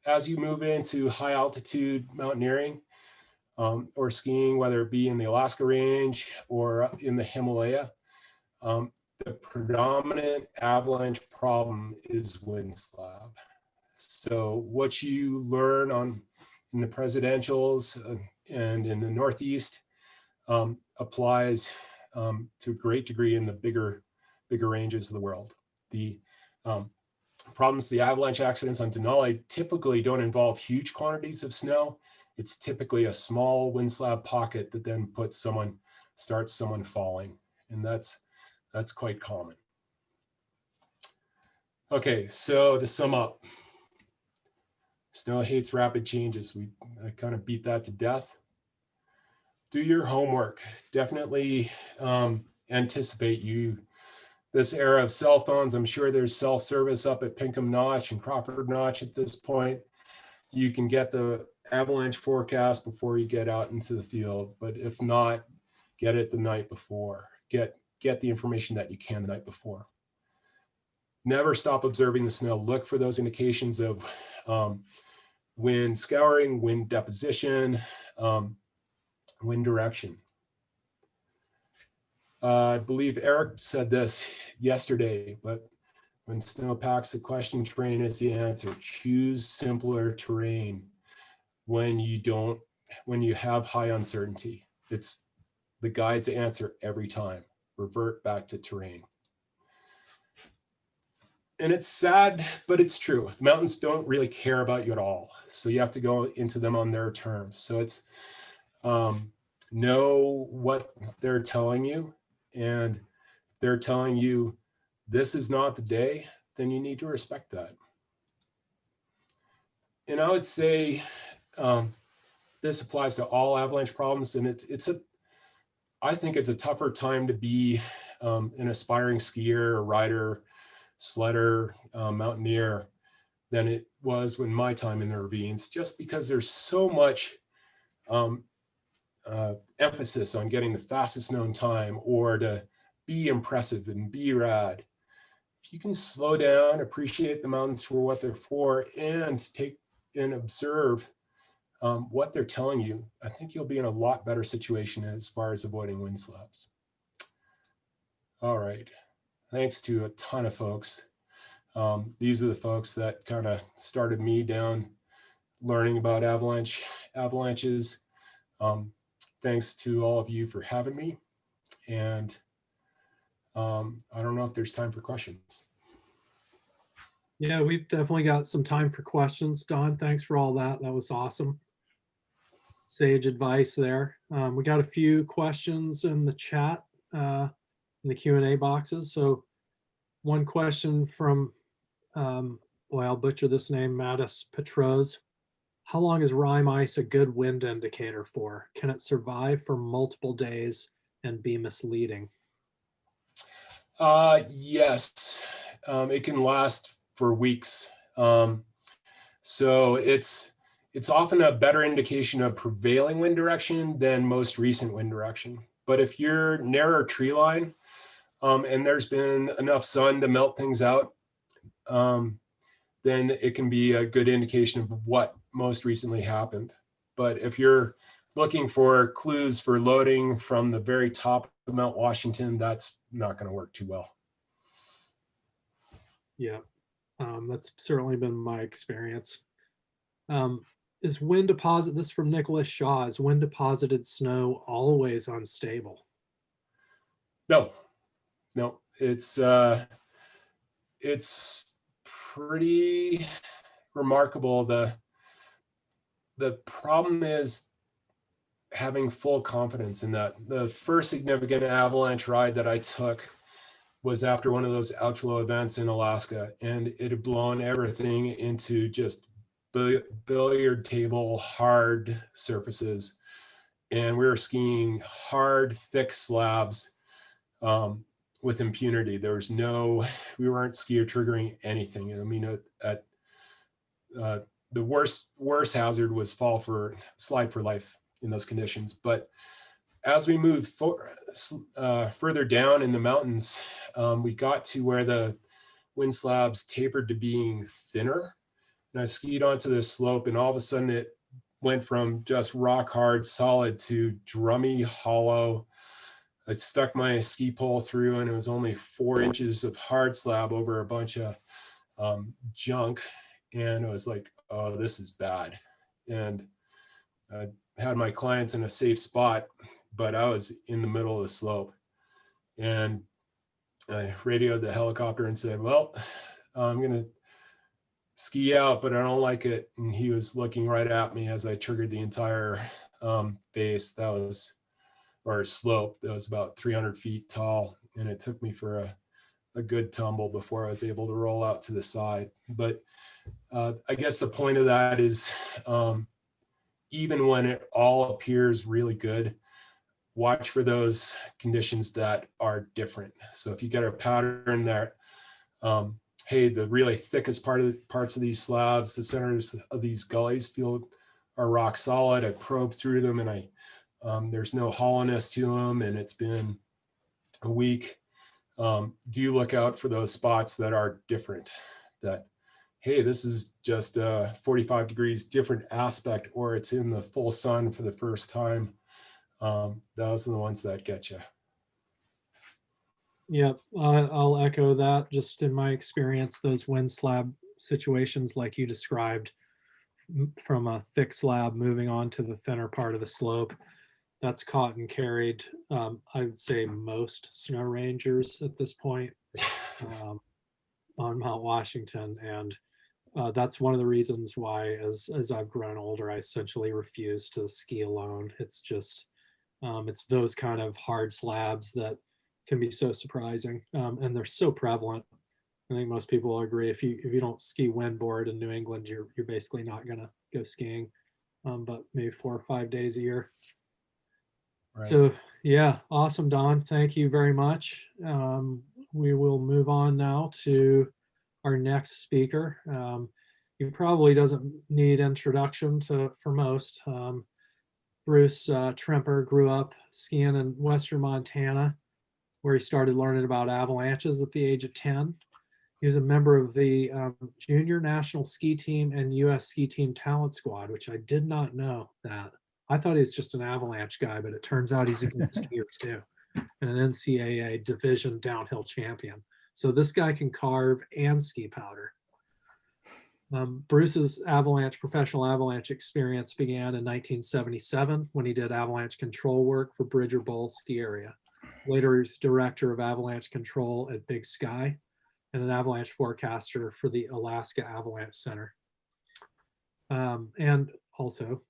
as you move into high altitude mountaineering or skiing, whether it be in the Alaska range or in the Himalaya, the predominant avalanche problem is wind slab. So what you learn in the presidentials and in the Northeast applies to a great degree in the bigger ranges of the world. The problems, the avalanche accidents on Denali typically don't involve huge quantities of snow. It's typically a small wind slab pocket that then starts someone falling. And that's quite common. Okay, so to sum up, snow hates rapid changes. I kind of beat that to death. Do your homework. Definitely anticipate this era of cell phones. I'm sure there's cell service up at Pinkham Notch and Crawford Notch at this point. you can get the avalanche forecast before you get out into the field. But if not, get it the night before. Get the information that you can the night before. Never stop observing the snow. Look for those indications of wind scouring, wind deposition, wind direction. I believe Eric said this yesterday, but when snow packs the question, terrain is the answer. Choose simpler terrain when you have high uncertainty. It's the guide's answer every time. Revert back to terrain. And it's sad, but it's true. The mountains don't really care about you at all. So you have to go into them on their terms. So it's know what they're telling you. And they're telling you this is not the day, then you need to respect that. And I would say this applies to all avalanche problems. And I think it's a tougher time to be an aspiring skier, a rider, sledder, mountaineer than it was when my time in the ravines, just because there's so much emphasis on getting the fastest known time or to be impressive and be rad. If you can slow down, appreciate the mountains for what they're for, and take and observe what they're telling you, I think you'll be in a lot better situation as far as avoiding wind slabs. All right, thanks to a ton of folks. These are the folks that kind of started me down learning about avalanches. Thanks to all of you for having me. And I don't know if there's time for questions. Yeah, we've definitely got some time for questions. Don, thanks for all that. That was awesome. Sage advice there. We got a few questions in the chat, in the Q&A boxes. So one question from, boy, I'll butcher this name, Mattis Petros. How long is rime ice a good wind indicator for? Can it survive for multiple days and be misleading? Yes, it can last for weeks. So it's often a better indication of prevailing wind direction than most recent wind direction. But if you're nearer tree line and there's been enough sun to melt things out, then it can be a good indication of what most recently happened. But if you're looking for clues for loading from the very top of Mount Washington, that's not going to work too well. Yeah, that's certainly been my experience. Is wind deposit, this from Nicholas Shaw, is wind deposited snow always unstable? No, it's pretty remarkable. The problem is having full confidence in that. The first significant avalanche ride that I took was after one of those outflow events in Alaska, and it had blown everything into just billiard table hard surfaces. And we were skiing hard, thick slabs with impunity. There was we weren't skier triggering anything. I mean, the worst hazard was slide for life in those conditions. But as we moved further down in the mountains, we got to where the wind slabs tapered to being thinner. And I skied onto this slope, and all of a sudden it went from just rock hard solid to drummy hollow. I stuck my ski pole through, and it was only 4 inches of hard slab over a bunch of junk. And it was like, oh, this is bad. And I had my clients in a safe spot, but I was in the middle of the slope. And I radioed the helicopter and said, well, I'm going to ski out, but I don't like it. And he was looking right at me as I triggered the entire face. Or slope that was about 300 feet tall. And it took me for a good tumble before I was able to roll out to the side. But I guess the point of that is even when it all appears really good, watch for those conditions that are different. So if you get a pattern that hey, the really thickest parts of these slabs, the centers of these gullies are rock solid. I probed through them, and there's no hollowness to them, and it's been a week. Do you look out for those spots that are different? That, hey, this is just a 45 degrees different aspect, or it's in the full sun for the first time. Those are the ones that get you. Yep, I'll echo that. Just in my experience, those wind slab situations like you described, from a thick slab moving on to the thinner part of the slope, that's caught and carried, I would say most snow rangers at this point on Mount Washington. And that's one of the reasons why, as I've grown older, I essentially refuse to ski alone. It's just, it's those kind of hard slabs that can be so surprising, and they're so prevalent. I think most people will agree. If you don't ski windboard in New England, you're basically not gonna go skiing, but maybe 4 or 5 days a year. Right. So yeah, awesome, Don. Thank you very much. We will move on now to our next speaker. He probably doesn't need introduction for most. Bruce Tremper grew up skiing in Western Montana, where he started learning about avalanches at the age of 10. He was a member of the junior national ski team and US ski team talent squad, which I did not know that. I thought he was just an avalanche guy, but it turns out he's a good skier too, and an NCAA division downhill champion. So this guy can carve and ski powder. Bruce's professional avalanche experience began in 1977 when he did avalanche control work for Bridger Bowl Ski Area. Later, he was director of avalanche control at Big Sky and an avalanche forecaster for the Alaska Avalanche Center. And also,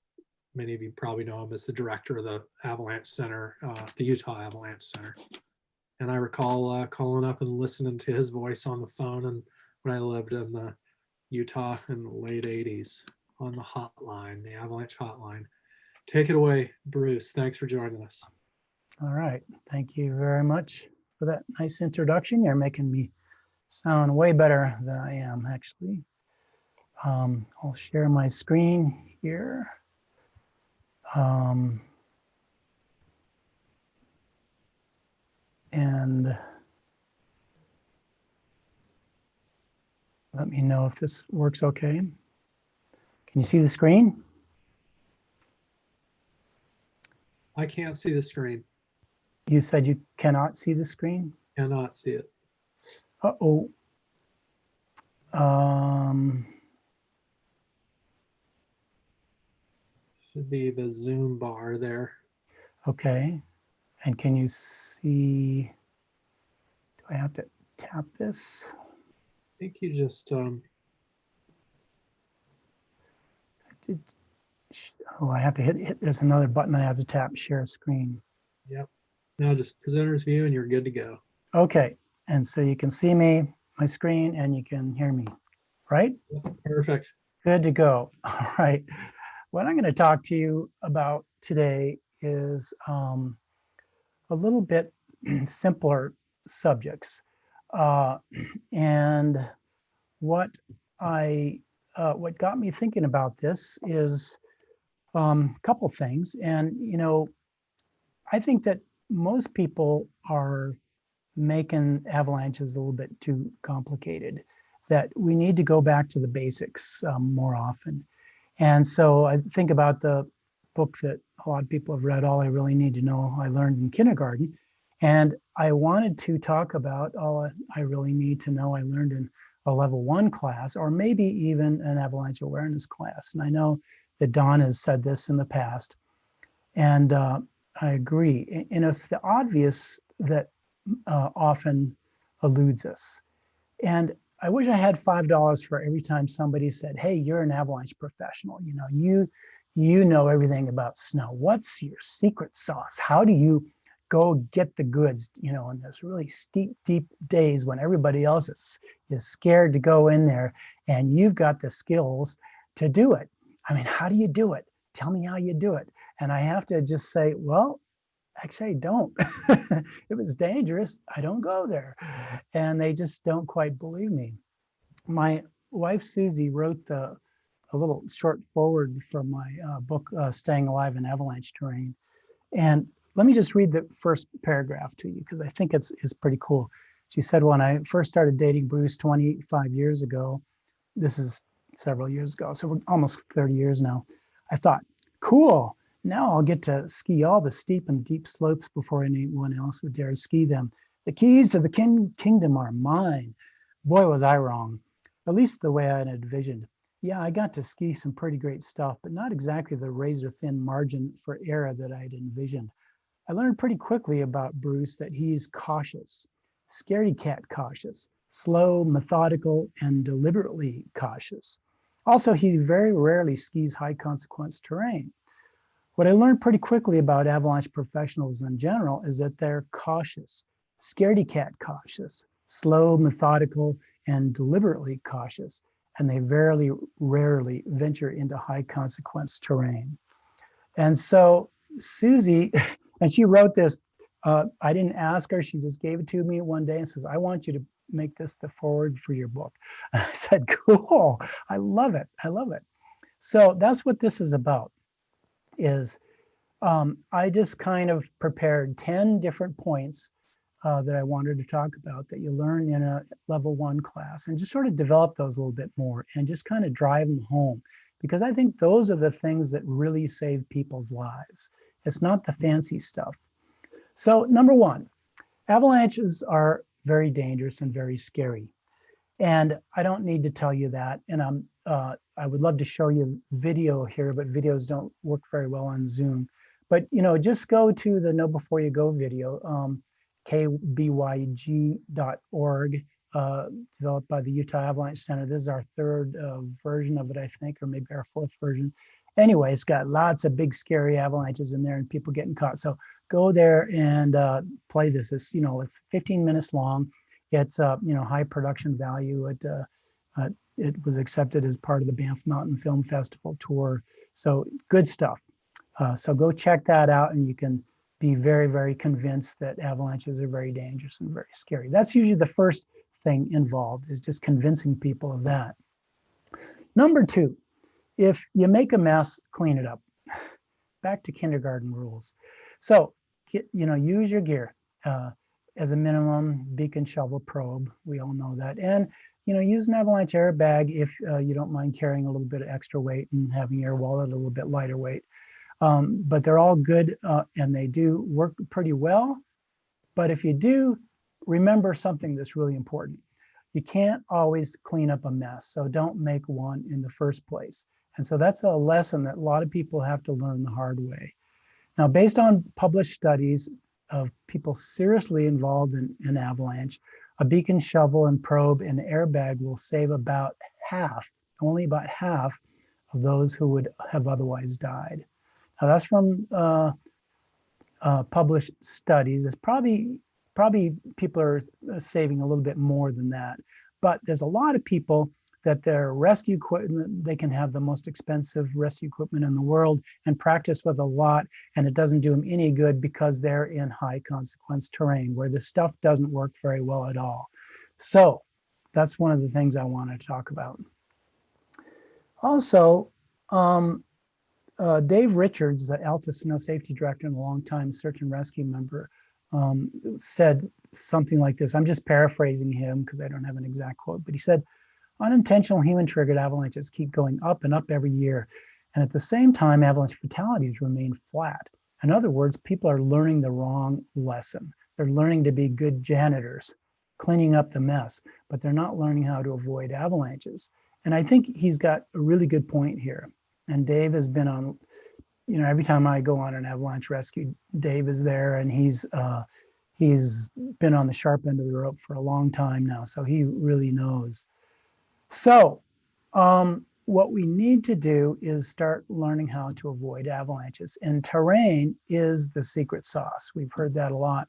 many of you probably know him as the director of the Avalanche Center, the Utah Avalanche Center. And I recall calling up and listening to his voice on the phone, and when I lived in Utah in the late 80s on the hotline, the Avalanche hotline. Take it away, Bruce. Thanks for joining us. All right. Thank you very much for that nice introduction. You're making me sound way better than I am, actually. I'll share my screen here. And let me know if this works okay. Can you see the screen? I can't see the screen. You said you cannot see the screen? Cannot see it. Uh-oh. Should be the Zoom bar there. Okay. And can you see, do I have to tap this? I think you just, Oh, I have to hit, there's another button I have to tap, share screen. yep. Now just presenter's view and you're good to go. Okay. And so you can see me, my screen, and you can hear me, right? Perfect. Good to go. All right. What I'm going to talk to you about today is a little bit simpler subjects. And what got me thinking about this is a couple things. And, you know, I think that most people are making avalanches a little bit too complicated, that we need to go back to the basics more often. And so I think about the book that a lot of people have read, All I Really Need to Know, I Learned in Kindergarten. And I wanted to talk about all I really need to know I learned in a level 1 class, or maybe even an avalanche awareness class. And I know that Don has said this in the past, and I agree. You know, it's the obvious that often eludes us. And I wish I had $5 for every time somebody said, hey, you're an avalanche professional. You know, you know everything about snow. What's your secret sauce? How do you go get the goods, you know, in those really steep, deep days when everybody else is scared to go in there, and you've got the skills to do it. I mean, how do you do it? Tell me how you do it. And I have to just say, well, actually, I don't. If it's dangerous, I don't go there. And they just don't quite believe me. my wife, Susie, wrote a little short forward from my book, Staying Alive in Avalanche Terrain. And let me just read the first paragraph to you because I think it's pretty cool. She said, when I first started dating Bruce 25 years ago, this is several years ago, so we're almost 30 years now, I thought, cool, now I'll get to ski all the steep and deep slopes before anyone else would dare ski them. The keys to the kingdom are mine. Boy, was I wrong, at least the way I had envisioned. Yeah, I got to ski some pretty great stuff, but not exactly the razor thin margin for error that I'd envisioned. I learned pretty quickly about Bruce that he's cautious, scaredy cat cautious, slow, methodical, and deliberately cautious. Also, he very rarely skis high consequence terrain. What I learned pretty quickly about avalanche professionals in general is that they're cautious, scaredy cat cautious, slow, methodical, and deliberately cautious, and they very rarely venture into high consequence terrain. And so Susie, and she wrote this, I didn't ask her, she just gave it to me one day and says, I want you to make this the forward for your book. And I said, cool, I love it, I love it. So that's what this is about, is I just kind of prepared 10 different points that I wanted to talk about that you learn in a level 1 class, and just sort of develop those a little bit more and just kind of drive them home, because I think those are the things that really save people's lives. It's not the fancy stuff. So number 1, avalanches are very dangerous and very scary. And I don't need to tell you that. And I would love to show you video here, but videos don't work very well on Zoom. But just go to the Know Before You Go video, kbyg.org, developed by the Utah Avalanche Center. This is our 3rd version of it, I think, or maybe our 4th version. Anyway, it's got lots of big, scary avalanches in there and people getting caught. So go there and play this. It's, it's 15 minutes long. It's high production value. It was accepted as part of the Banff Mountain Film Festival tour. So good stuff. So go check that out, and you can be very, very convinced that avalanches are very dangerous and very scary. That's usually the first thing involved, is just convincing people of that. Number 2, if you make a mess, clean it up. Back to kindergarten rules. So, use your gear. As a minimum, beacon, shovel, probe. We all know that. And, use an avalanche airbag if you don't mind carrying a little bit of extra weight and having your wallet a little bit lighter weight. But they're all good and they do work pretty well. But if you do, remember something that's really important. You can't always clean up a mess, so don't make one in the first place. And so that's a lesson that a lot of people have to learn the hard way. Now, based on published studies of people seriously involved in avalanche, a beacon, shovel, and probe and airbag will save about half, only about half of those who would have otherwise died. Now that's from published studies. It's probably people are saving a little bit more than that, but there's a lot of people that their rescue equipment, they can have the most expensive rescue equipment in the world and practice with a lot, and it doesn't do them any good because they're in high consequence terrain where the stuff doesn't work very well at all. So that's one of the things I want to talk about. Also, Dave Richards, the Alta Snow Safety Director and a longtime search and rescue member, said something like this. I'm just paraphrasing him because I don't have an exact quote, but he said, unintentional human-triggered avalanches keep going up and up every year, and at the same time, avalanche fatalities remain flat. In other words, people are learning the wrong lesson. They're learning to be good janitors, cleaning up the mess, but they're not learning how to avoid avalanches. And I think he's got a really good point here. And Dave has been on, every time I go on an avalanche rescue, Dave is there, and he's been on the sharp end of the rope for a long time now, so he really knows. So what we need to do is start learning how to avoid avalanches. And terrain is the secret sauce. We've heard that a lot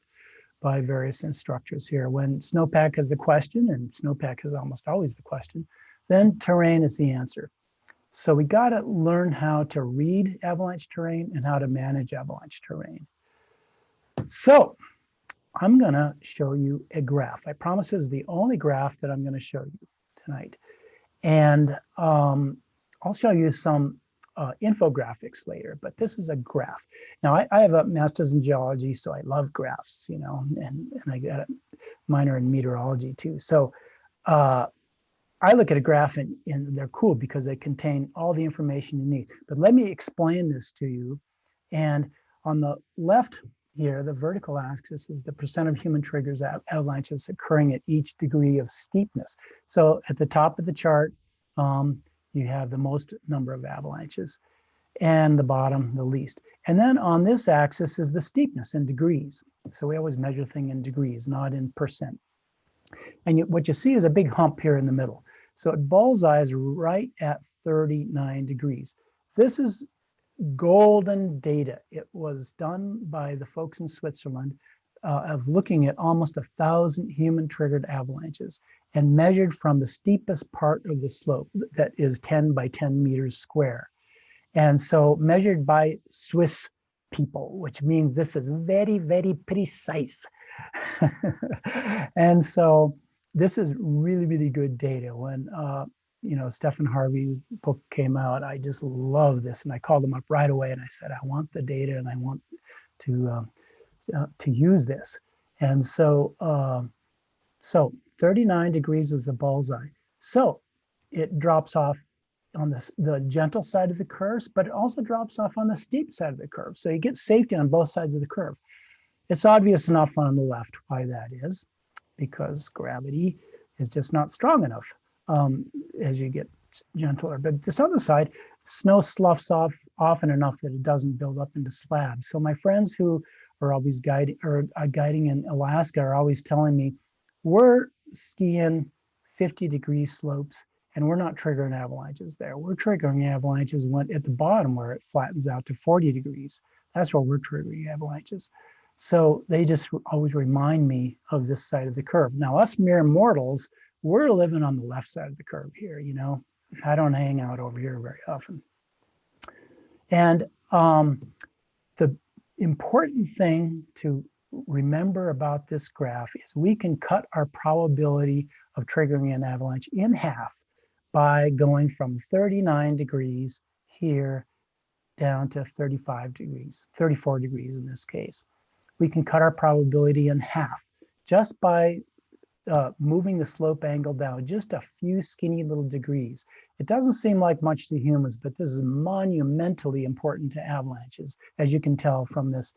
by various instructors here. When snowpack is the question, and snowpack is almost always the question, then terrain is the answer. So we got to learn how to read avalanche terrain and how to manage avalanche terrain. So I'm going to show you a graph. I promise this is the only graph that I'm going to show you tonight. And I'll show you some infographics later, but this is a graph. Now, I have a master's in geology, so I love graphs, you know, and I got a minor in meteorology too. So I look at a graph and they're cool because they contain all the information you need. But let me explain this to you. And on the left here, the vertical axis is the percent of human triggers avalanches occurring at each degree of steepness. So at the top of the chart, you have the most number of avalanches, and the bottom, the least. And then on this axis is the steepness in degrees. So we always measure things in degrees, not in percent. And what you see is a big hump here in the middle. So it bullseyes right at 39 degrees. This is golden data. It was done by the folks in Switzerland of looking at almost 1,000 human triggered avalanches and measured from the steepest part of the slope that is 10 by 10 meters square. And so measured by Swiss people, which means this is very, very precise. And so this is really, really good data. When you know, Stephen Harvey's book came out, I just love this, and I called him up right away and I said, I want the data and I want to use this. And so, so 39 degrees is the bullseye. So it drops off on the gentle side of the curves, but it also drops off on the steep side of the curve. So you get safety on both sides of the curve. It's obvious enough on the left why that is, because gravity is just not strong enough as you get gentler. But this other side, snow sloughs off often enough that it doesn't build up into slabs. So my friends who are always guiding in Alaska are always telling me, we're skiing 50-degree slopes and we're not triggering avalanches there. We're triggering avalanches at the bottom where it flattens out to 40 degrees. That's where we're triggering avalanches. So they just always remind me of this side of the curve. Now, us mere mortals, we're living on the left side of the curve here, you know. I don't hang out over here very often. And the important thing to remember about this graph is we can cut our probability of triggering an avalanche in half by going from 39 degrees here down to 35 degrees, 34 degrees in this case. We can cut our probability in half just by moving the slope angle down just a few skinny little degrees. It doesn't seem like much to humans, but this is monumentally important to avalanches, as you can tell from this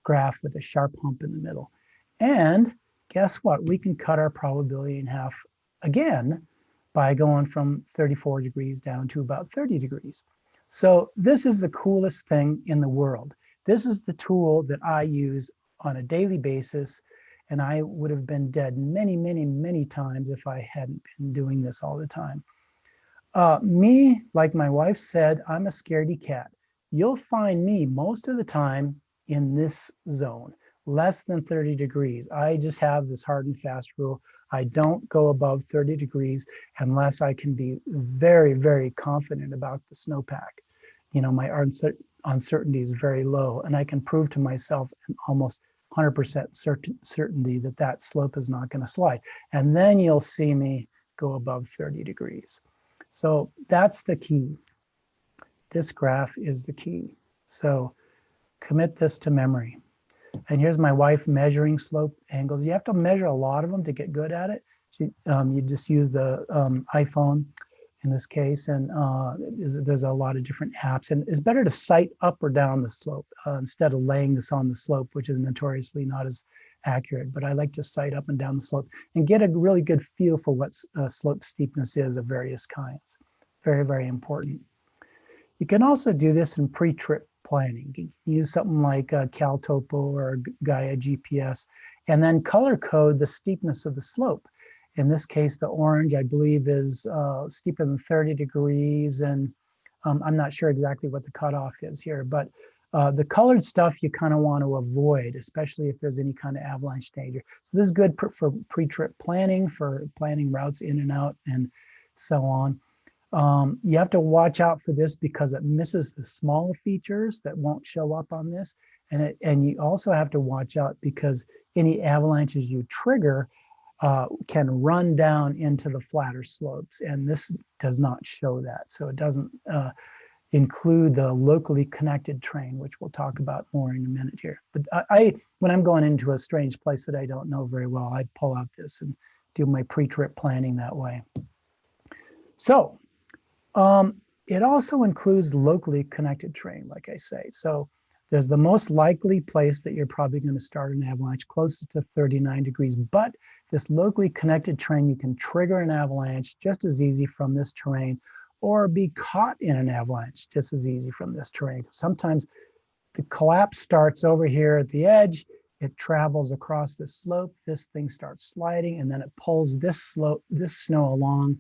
graph with a sharp hump in the middle. And guess what? We can cut our probability in half again by going from 34 degrees down to about 30 degrees. So this is the coolest thing in the world. This is the tool that I use on a daily basis, and I would have been dead many, many, many times if I hadn't been doing this all the time. Me, like my wife said, I'm a scaredy cat. You'll find me most of the time in this zone, less than 30 degrees. I just have this hard and fast rule. I don't go above 30 degrees unless I can be very, very confident about the snowpack. You know, my uncertainty is very low, and I can prove to myself in almost 100% certainty that that slope is not going to slide. And then you'll see me go above 30 degrees. So that's the key. This graph is the key. So commit this to memory. And here's my wife measuring slope angles. You have to measure a lot of them to get good at it. You just use the iPhone in this case, and there's a lot of different apps. And it's better to sight up or down the slope instead of laying this on the slope, which is notoriously not as accurate. But I like to sight up and down the slope and get a really good feel for what slope steepness is of various kinds. Very, very important. You can also do this in pre-trip planning. You can use something like CalTopo or Gaia GPS, and then color code the steepness of the slope. In this case, the orange, I believe, is steeper than 30 degrees, and I'm not sure exactly what the cutoff is here, but the colored stuff you kind of want to avoid, especially if there's any kind of avalanche danger. So this is good for pre-trip planning, for planning routes in and out, and so on. You have to watch out for this because it misses the small features that won't show up on this. And you also have to watch out because any avalanches you trigger can run down into the flatter slopes. And this does not show that. So it doesn't include the locally connected terrain, which we'll talk about more in a minute here. But when I'm going into a strange place that I don't know very well, I pull out this and do my pre-trip planning that way. So it also includes locally connected terrain, like I say. So there's the most likely place that you're probably going to start an avalanche closest to 39 degrees. But this locally connected terrain, you can trigger an avalanche just as easy from this terrain, or be caught in an avalanche just as easy from this terrain. Sometimes the collapse starts over here at the edge, it travels across the slope, this thing starts sliding, and then it pulls this snow along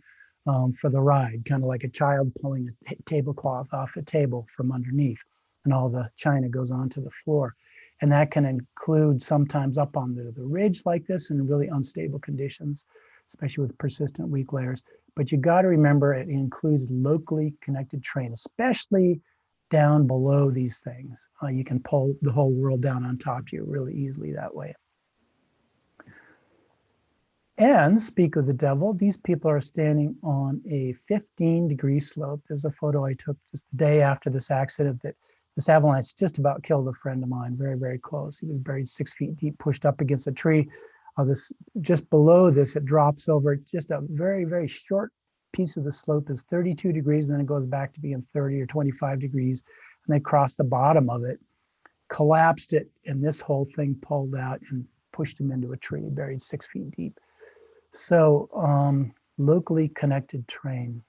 for the ride, kind of like a child pulling a tablecloth off a table from underneath, and all the china goes onto the floor. And that can include sometimes up on the ridge like this in really unstable conditions, especially with persistent weak layers. But you got to remember it includes locally connected terrain, especially down below these things. You can pull the whole world down on top of you really easily that way. And speak of the devil, these people are standing on a 15-degree slope. There's a photo I took just the day after this accident that this avalanche just about killed a friend of mine, very, very close. He was buried 6 feet deep, pushed up against a tree. Just below this, it drops over just a very, very short piece of the slope is 32 degrees, and then it goes back to being 30 or 25 degrees. And they crossed the bottom of it, collapsed it, and this whole thing pulled out and pushed him into a tree, buried 6 feet deep. So locally connected terrain.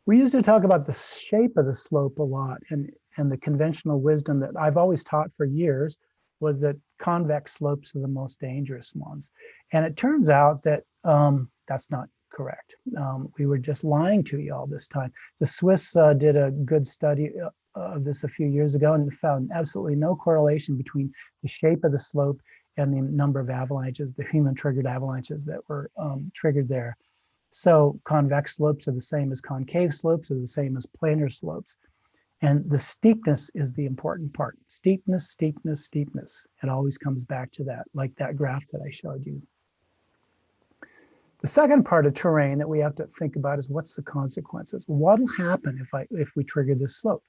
We used to talk about the shape of the slope a lot, and the conventional wisdom that I've always taught for years was that convex slopes are the most dangerous ones. And it turns out that that's not correct. We were just lying to you all this time. The Swiss did a good study of this a few years ago and found absolutely no correlation between the shape of the slope and the number of avalanches, the human-triggered avalanches that were triggered there. So convex slopes are the same as concave slopes, are the same as planar slopes. And the steepness is the important part. Steepness, steepness, steepness. It always comes back to that, like that graph that I showed you. The second part of terrain that we have to think about is what's the consequences? What will happen if we trigger this slope?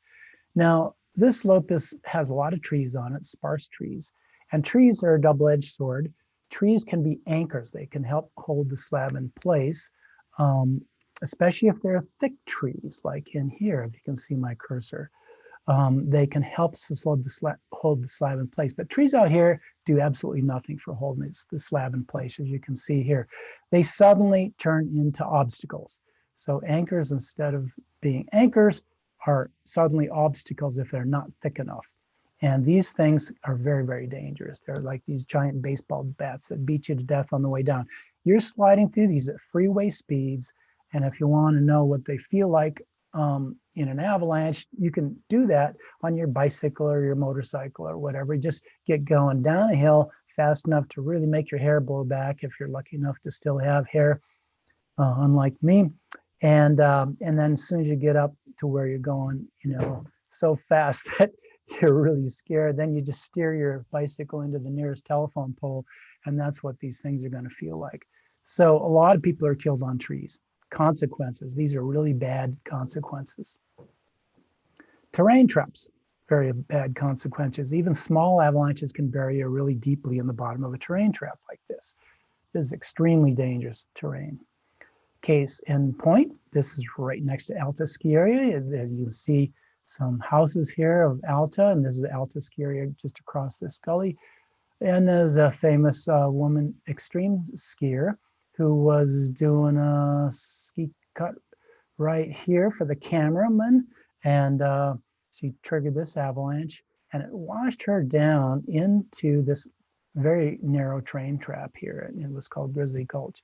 Now, this slope has a lot of trees on it, sparse trees. And trees are a double-edged sword. Trees can be anchors. They can help hold the slab in place, especially if they're thick trees, like in here, if you can see my cursor. They can help hold the slab in place. But trees out here do absolutely nothing for holding the slab in place, as you can see here. They suddenly turn into obstacles. So anchors, instead of being anchors, are suddenly obstacles if they're not thick enough. And these things are very, very dangerous. They're like these giant baseball bats that beat you to death on the way down. You're sliding through these at freeway speeds. And if you want to know what they feel like in an avalanche, you can do that on your bicycle or your motorcycle or whatever. Just get going down a hill fast enough to really make your hair blow back if you're lucky enough to still have hair, unlike me. And then as soon as you get up to where you're going, so fast that you're really scared, then you just steer your bicycle into the nearest telephone pole, and that's what these things are going to feel like. So a lot of people are killed on trees. Consequences, these are really bad consequences. Terrain traps, very bad consequences. Even small avalanches can bury you really deeply in the bottom of a terrain trap like this. This is extremely dangerous terrain. Case in point, this is right next to Alta ski area. As you can see some houses here of Alta, and this is the Alta ski area just across this gully. And there's a famous woman extreme skier who was doing a ski cut right here for the cameraman, and she triggered this avalanche, and it washed her down into this very narrow train trap here. It was called Grizzly Gulch.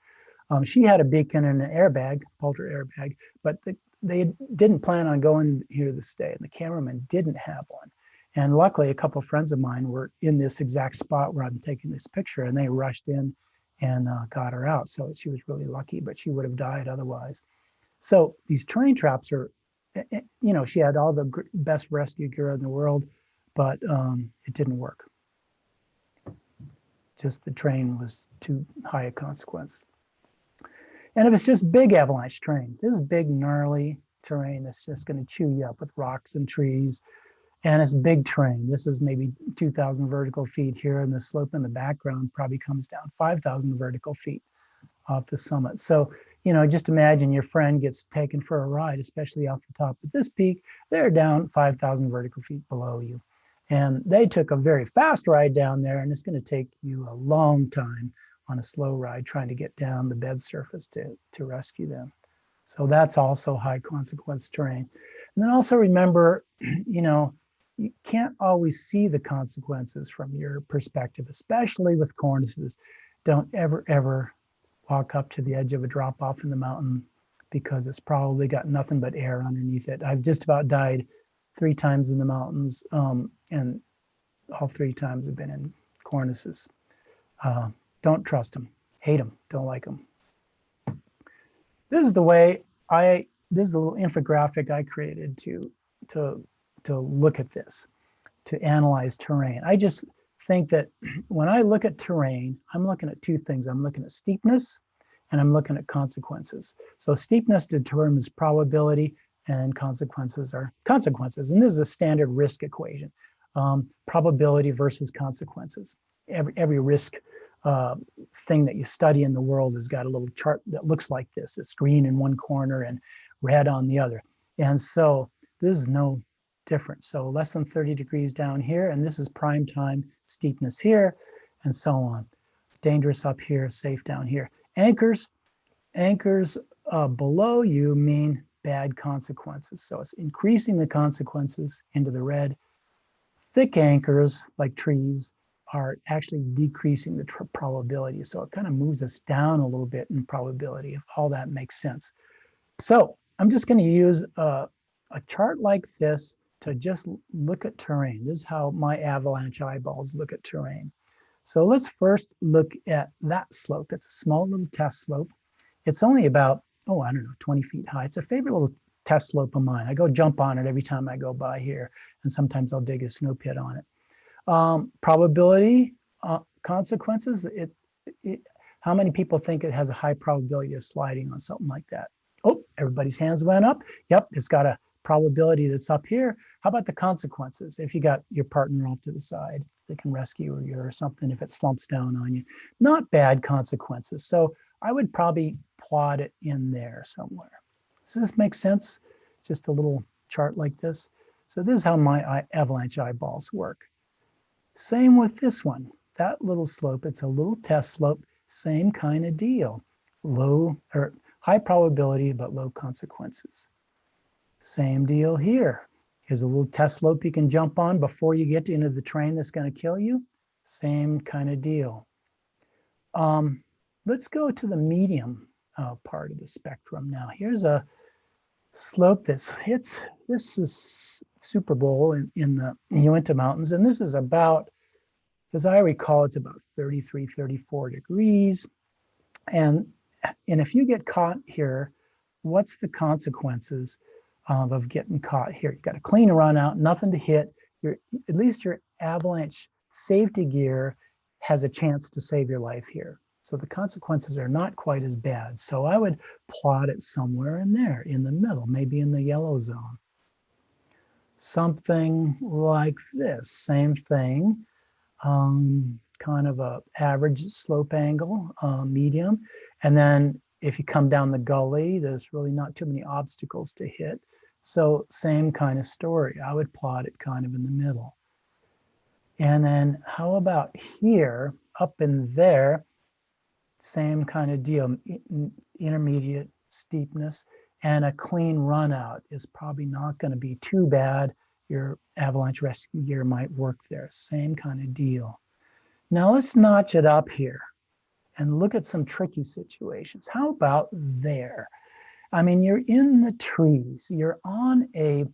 She had a beacon and an airbag, Polter airbag, but they didn't plan on going here to stay, and the cameraman didn't have one. And luckily, a couple of friends of mine were in this exact spot where I'm taking this picture, and they rushed in and got her out. So she was really lucky, but she would have died otherwise. So these terrain traps are, she had all the best rescue gear in the world, but it didn't work. just the terrain was too high a consequence. And if it's just big avalanche terrain, this is big, gnarly terrain that's just going to chew you up with rocks and trees. And it's big terrain. This is maybe 2,000 vertical feet here, and the slope in the background probably comes down 5,000 vertical feet off the summit. So, you know, just imagine your friend gets taken for a ride, especially off the top of this peak. They're down 5,000 vertical feet below you. And they took a very fast ride down there, and it's going to take you a long time on a slow ride trying to get down the bed surface to rescue them. So that's also high consequence terrain. And then also remember, you know, you can't always see the consequences from your perspective, especially with cornices. Don't ever walk up to the edge of a drop off in the mountain because it's probably got nothing but air underneath it. I've just about died 3 times in the mountains, and all 3 times have been in cornices. Don't trust them, hate them, don't like them. This is the way this is a little infographic I created to look at this, to analyze terrain. I just think that when I look at terrain, I'm looking at 2 things. I'm looking at steepness and I'm looking at consequences. So steepness determines probability and consequences are consequences. And this is a standard risk equation, probability versus consequences. Every risk thing that you study in the world has got a little chart that looks like this. It's green in one corner and red on the other. And so this is no different. So less than 30 degrees down here, and this is prime time steepness here, and so on. Dangerous up here, safe down here. Anchors below you mean bad consequences. So it's increasing the consequences into the red. Thick anchors, like trees, are actually decreasing the probability. So it kind of moves us down a little bit in probability, if all that makes sense. So I'm just going to use a chart like this to just look at terrain. This is how my avalanche eyeballs look at terrain. So let's first look at that slope. It's a small little test slope. It's only about, oh, I don't know, 20 feet high. It's a favorite little test slope of mine. I go jump on it every time I go by here, and sometimes I'll dig a snow pit on it. Probability, consequences, how many people think it has a high probability of sliding on something like that? Oh, everybody's hands went up. Yep, it's got a probability that's up here. How about the consequences? If you got your partner off to the side, they can rescue you or something if it slumps down on you. Not bad consequences. So I would probably plot it in there somewhere. Does this make sense? Just a little chart like this. So this is how my avalanche eyeballs work. Same with this one. That little slope, it's a little test slope, same kind of deal. Low or high probability, but low consequences. Same deal here. Here's a little test slope you can jump on before you get into the terrain that's going to kill you. Same kind of deal. Let's go to the medium part of the spectrum now. Here's a slope that's hits, this is Super Bowl in the Uinta Mountains, and this is about, as I recall, it's about 33, 34 degrees. And if you get caught here, what's the consequences of getting caught here? You've got a clean run out, nothing to hit. At least your avalanche safety gear has a chance to save your life here. So the consequences are not quite as bad. So I would plot it somewhere in there, in the middle, maybe in the yellow zone. Something like this, same thing, kind of a average slope angle, medium. And then if you come down the gully, there's really not too many obstacles to hit. So same kind of story. I would plot it kind of in the middle. And then how about here, up in there, same kind of deal, intermediate steepness, and a clean run out is probably not going to be too bad. Your avalanche rescue gear might work there, same kind of deal. Now let's notch it up here and look at some tricky situations. How about there? I mean, you're in the trees, you're on a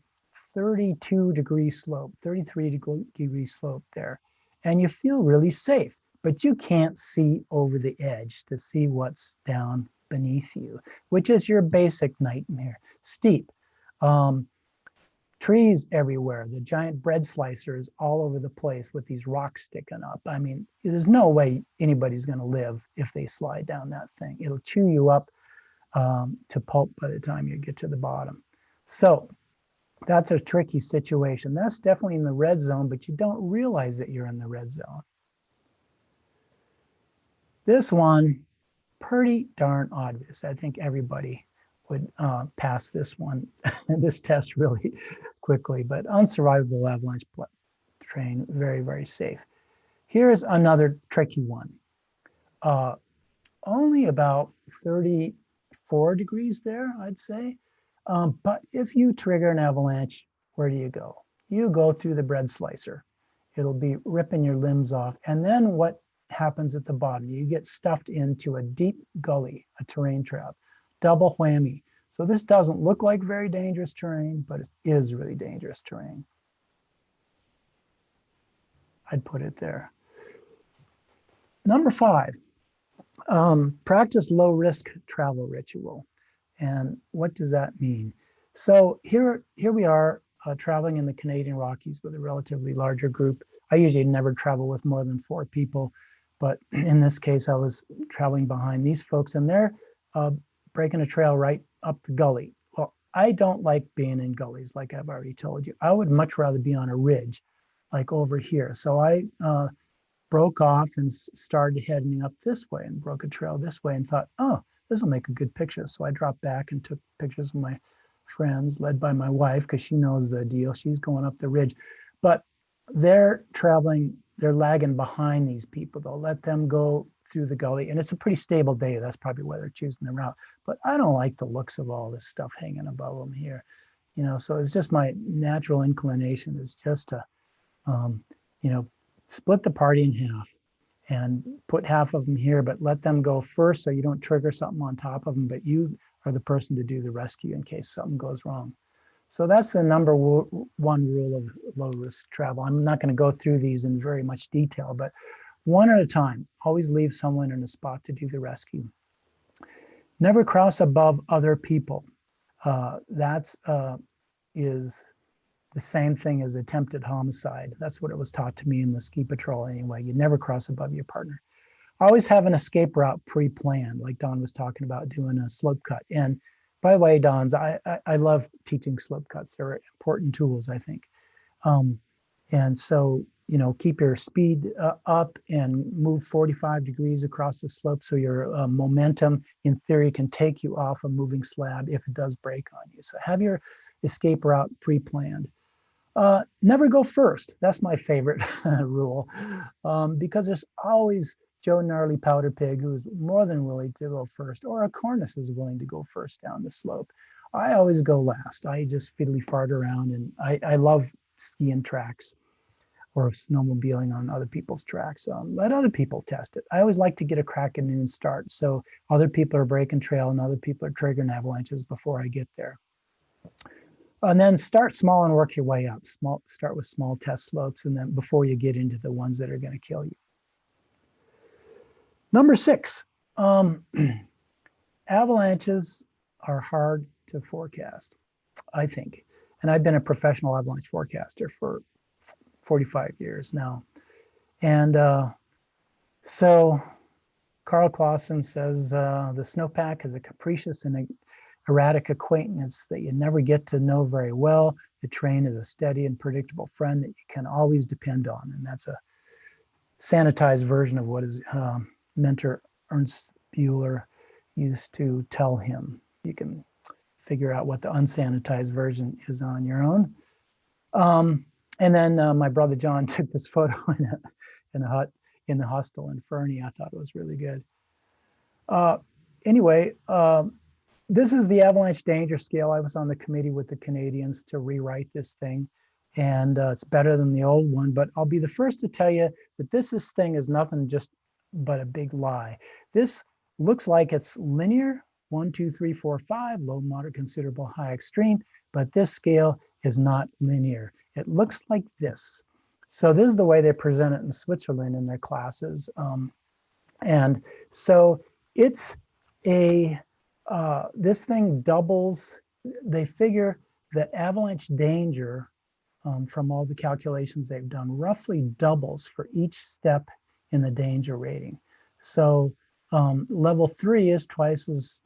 32-degree slope, 33-degree slope there, and you feel really safe, but you can't see over the edge to see what's down beneath you, which is your basic nightmare. Steep. trees everywhere, the giant bread slicers all over the place with these rocks sticking up. I mean, there's no way anybody's going to live if they slide down that thing. It'll chew you up to pulp by the time you get to the bottom. So that's a tricky situation. That's definitely in the red zone, but you don't realize that you're in the red zone. This one, pretty darn obvious. I think everybody would pass this one, this test really quickly, but unsurvivable avalanche terrain, very, very safe. Here's another tricky one. Only about 34 degrees there, I'd say. But if you trigger an avalanche, where do you go? You go through the bread slicer. It'll be ripping your limbs off. And then what happens at the bottom? You get stuffed into a deep gully, a terrain trap, double whammy. So this doesn't look like very dangerous terrain, but it is really dangerous terrain. I'd put it there. Number 5, practice low risk travel ritual. And what does that mean? So here we are traveling in the Canadian Rockies with a relatively larger group. I usually never travel with more than 4 people, but in this case, I was traveling behind these folks, and they're breaking a trail right up the gully. Well, I don't like being in gullies, like I've already told you. I would much rather be on a ridge, like over here. So I broke off and started heading up this way and broke a trail this way and thought, oh, this will make a good picture. So I dropped back and took pictures of my friends, led by my wife, because she knows the deal. She's going up the ridge. But they're traveling, they're lagging behind these people. They'll let them go through the gully. And it's a pretty stable day. That's probably why they're choosing the route. But I don't like the looks of all this stuff hanging above them here. You know, so it's just my natural inclination is just to, you know, split the party in half and put half of them here, but let them go first so you don't trigger something on top of them, but you are the person to do the rescue in case something goes wrong. So that's the number 1 rule of low risk travel. I'm not going to go through these in very much detail, but one at a time. Always leave someone in a spot to do the rescue. Never cross above other people. That's is the same thing as attempted homicide. That's what it was taught to me in the ski patrol anyway. You never cross above your partner. Always have an escape route pre-planned, like Don was talking about doing a slope cut. And by the way, Don's, I love teaching slope cuts. They're important tools, I think. And so, you know, keep your speed up and move 45 degrees across the slope so your momentum, in theory, can take you off a moving slab if it does break on you. So have your escape route pre-planned. Never go first. That's my favorite rule, because there's always Joe Gnarly Powder Pig who's more than willing to go first, or a cornice is willing to go first down the slope. I always go last. I just fiddly fart around, and I love skiing tracks or snowmobiling on other people's tracks. Let other people test it. I always like to get a crack at noon start, so other people are breaking trail and other people are triggering avalanches before I get there. And then start small and work your way up. Start with small test slopes, and then before you get into the ones that are going to kill you. Number 6, avalanches are hard to forecast, I think. And I've been a professional avalanche forecaster for 45 years now. And so Carl Clausen says the snowpack is a capricious and erratic acquaintance that you never get to know very well. The terrain is a steady and predictable friend that you can always depend on. And that's a sanitized version of what his mentor Ernst Bueller used to tell him. You can figure out what the unsanitized version is on your own. And then my brother John took this photo in a hut in the hostel in Fernie. I thought it was really good. Anyway, this is the avalanche danger scale. I was on the committee with the Canadians to rewrite this thing, and it's better than the old one, but I'll be the first to tell you that this thing is nothing just but a big lie. This looks like it's linear, 1, 2, 3, 4, 5, low, moderate, considerable, high, extreme, but this scale is not linear. It looks like this. So this is the way they present it in Switzerland in their classes. And so it's a, this thing doubles, they figure the avalanche danger from all the calculations they've done roughly doubles for each step in the danger rating. So level 3 is twice as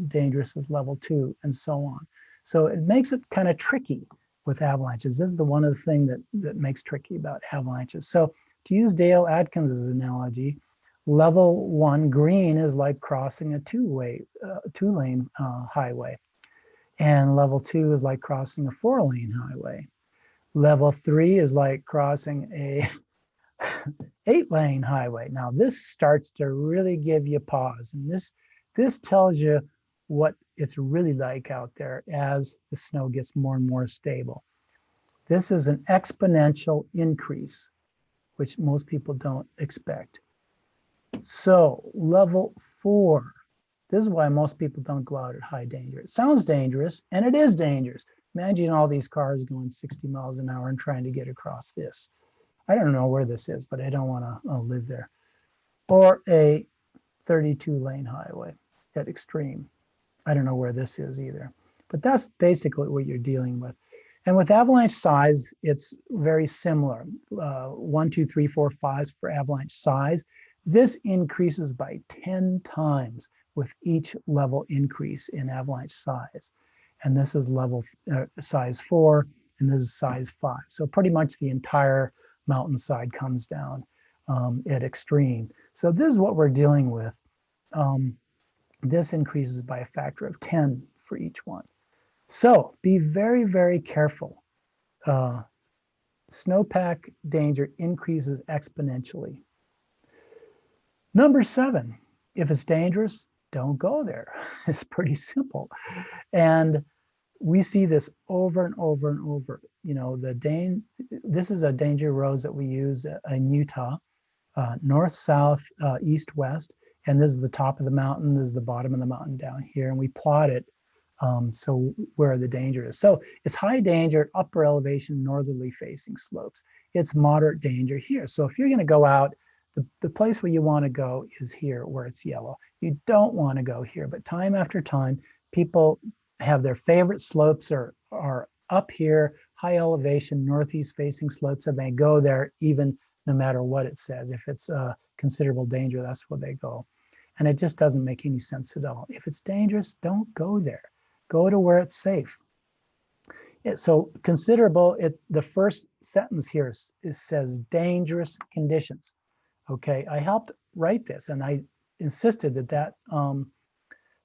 dangerous as level 2 and so on. So it makes it kind of tricky with avalanches. This is the one of the things that makes tricky about avalanches. So to use Dale Atkins' analogy, level 1 green is like crossing a two-lane highway. And level 2 is like crossing a 4-lane highway. Level 3 is like crossing a 8-lane highway. Now this starts to really give you pause. And this tells you what it's really like out there as the snow gets more and more stable. This is an exponential increase, which most people don't expect. So level 4, this is why most people don't go out at high danger. It sounds dangerous, and it is dangerous. Imagine all these cars going 60 miles an hour and trying to get across this. I don't know where this is, but I don't want to live there. Or a 32-lane highway at extreme. I don't know where this is either. But that's basically what you're dealing with. And with avalanche size, it's very similar. 1, 2, 3, 4, 5 for avalanche size. This increases by 10 times with each level increase in avalanche size. And this is level size 4, and this is size 5. So pretty much the entire mountainside comes down at extreme. So this is what we're dealing with. This increases by a factor of 10 for each one. So be very, very careful. Snowpack danger increases exponentially. Number 7, if it's dangerous, don't go there. It's pretty simple. And we see this over and over and over. You know, this is a danger roads that we use in Utah, north, south, east, west. And this is the top of the mountain, this is the bottom of the mountain down here. And we plot it so where the danger is. So it's high danger at upper elevation, northerly facing slopes. It's moderate danger here. So if you're gonna go out, the place where you wanna go is here where it's yellow. You don't wanna go here, but time after time, people have their favorite slopes are up here, high elevation, northeast facing slopes, and they go there even no matter what it says. If it's considerable danger, that's where they go. And it just doesn't make any sense at all. If it's dangerous, don't go there. Go to where it's safe. So considerable, the first sentence here says dangerous conditions. Okay, I helped write this and I insisted that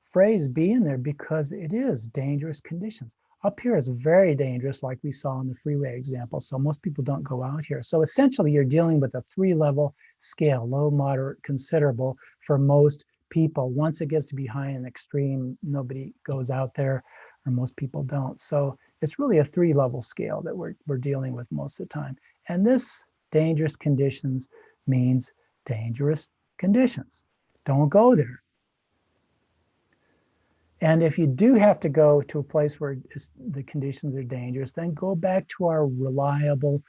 phrase be in there because it is dangerous conditions. Up here is very dangerous, like we saw in the freeway example. So most people don't go out here. So essentially you're dealing with a 3-level scale, low, moderate, considerable for most people. Once it gets to be high and extreme, nobody goes out there, or most people don't. So it's really a 3-level scale that we're dealing with most of the time. And this dangerous conditions means dangerous conditions. Don't go there. And if you do have to go to a place where the conditions are dangerous, then go back to our reliable,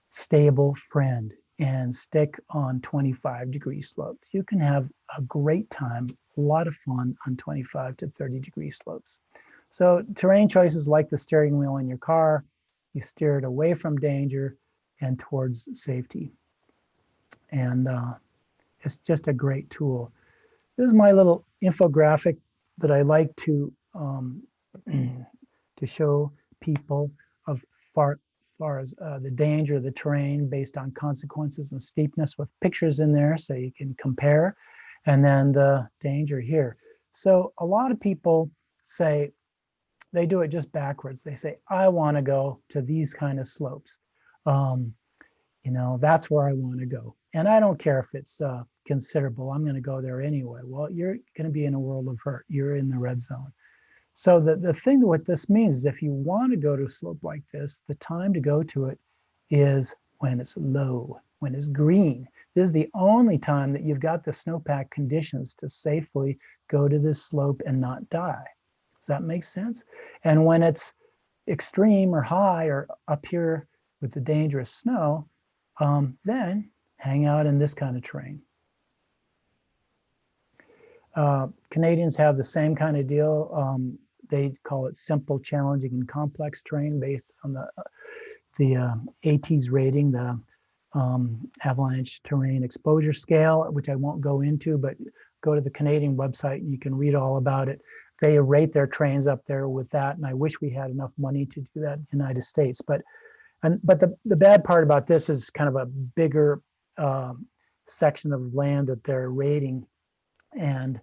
stable friend and stick on 25-degree slopes. You can have a great time, a lot of fun on 25 to 30-degree slopes. So terrain choices like the steering wheel in your car, you steer it away from danger and towards safety. And it's just a great tool. This is my little infographic that I like to show people of far as the danger of the terrain based on consequences and steepness with pictures in there so you can compare, and then the danger here. So a lot of people say, they do it just backwards. They say, I want to go to these kind of slopes. You know, that's where I want to go. And I don't care if it's considerable, I'm going to go there anyway. Well, you're going to be in a world of hurt. You're in the red zone. So the thing, what this means is if you want to go to a slope like this, the time to go to it is when it's low, when it's green. This is the only time that you've got the snowpack conditions to safely go to this slope and not die. Does that make sense? And when it's extreme or high or up here with the dangerous snow, then hang out in this kind of terrain. Canadians have the same kind of deal. they call it simple, challenging, and complex terrain based on the AT's rating, the Avalanche Terrain Exposure Scale, which I won't go into, but go to the Canadian website and you can read all about it. They rate their trains up there with that, and I wish we had enough money to do that in the United States. But the bad part about this is kind of a bigger section of land that they're rating, and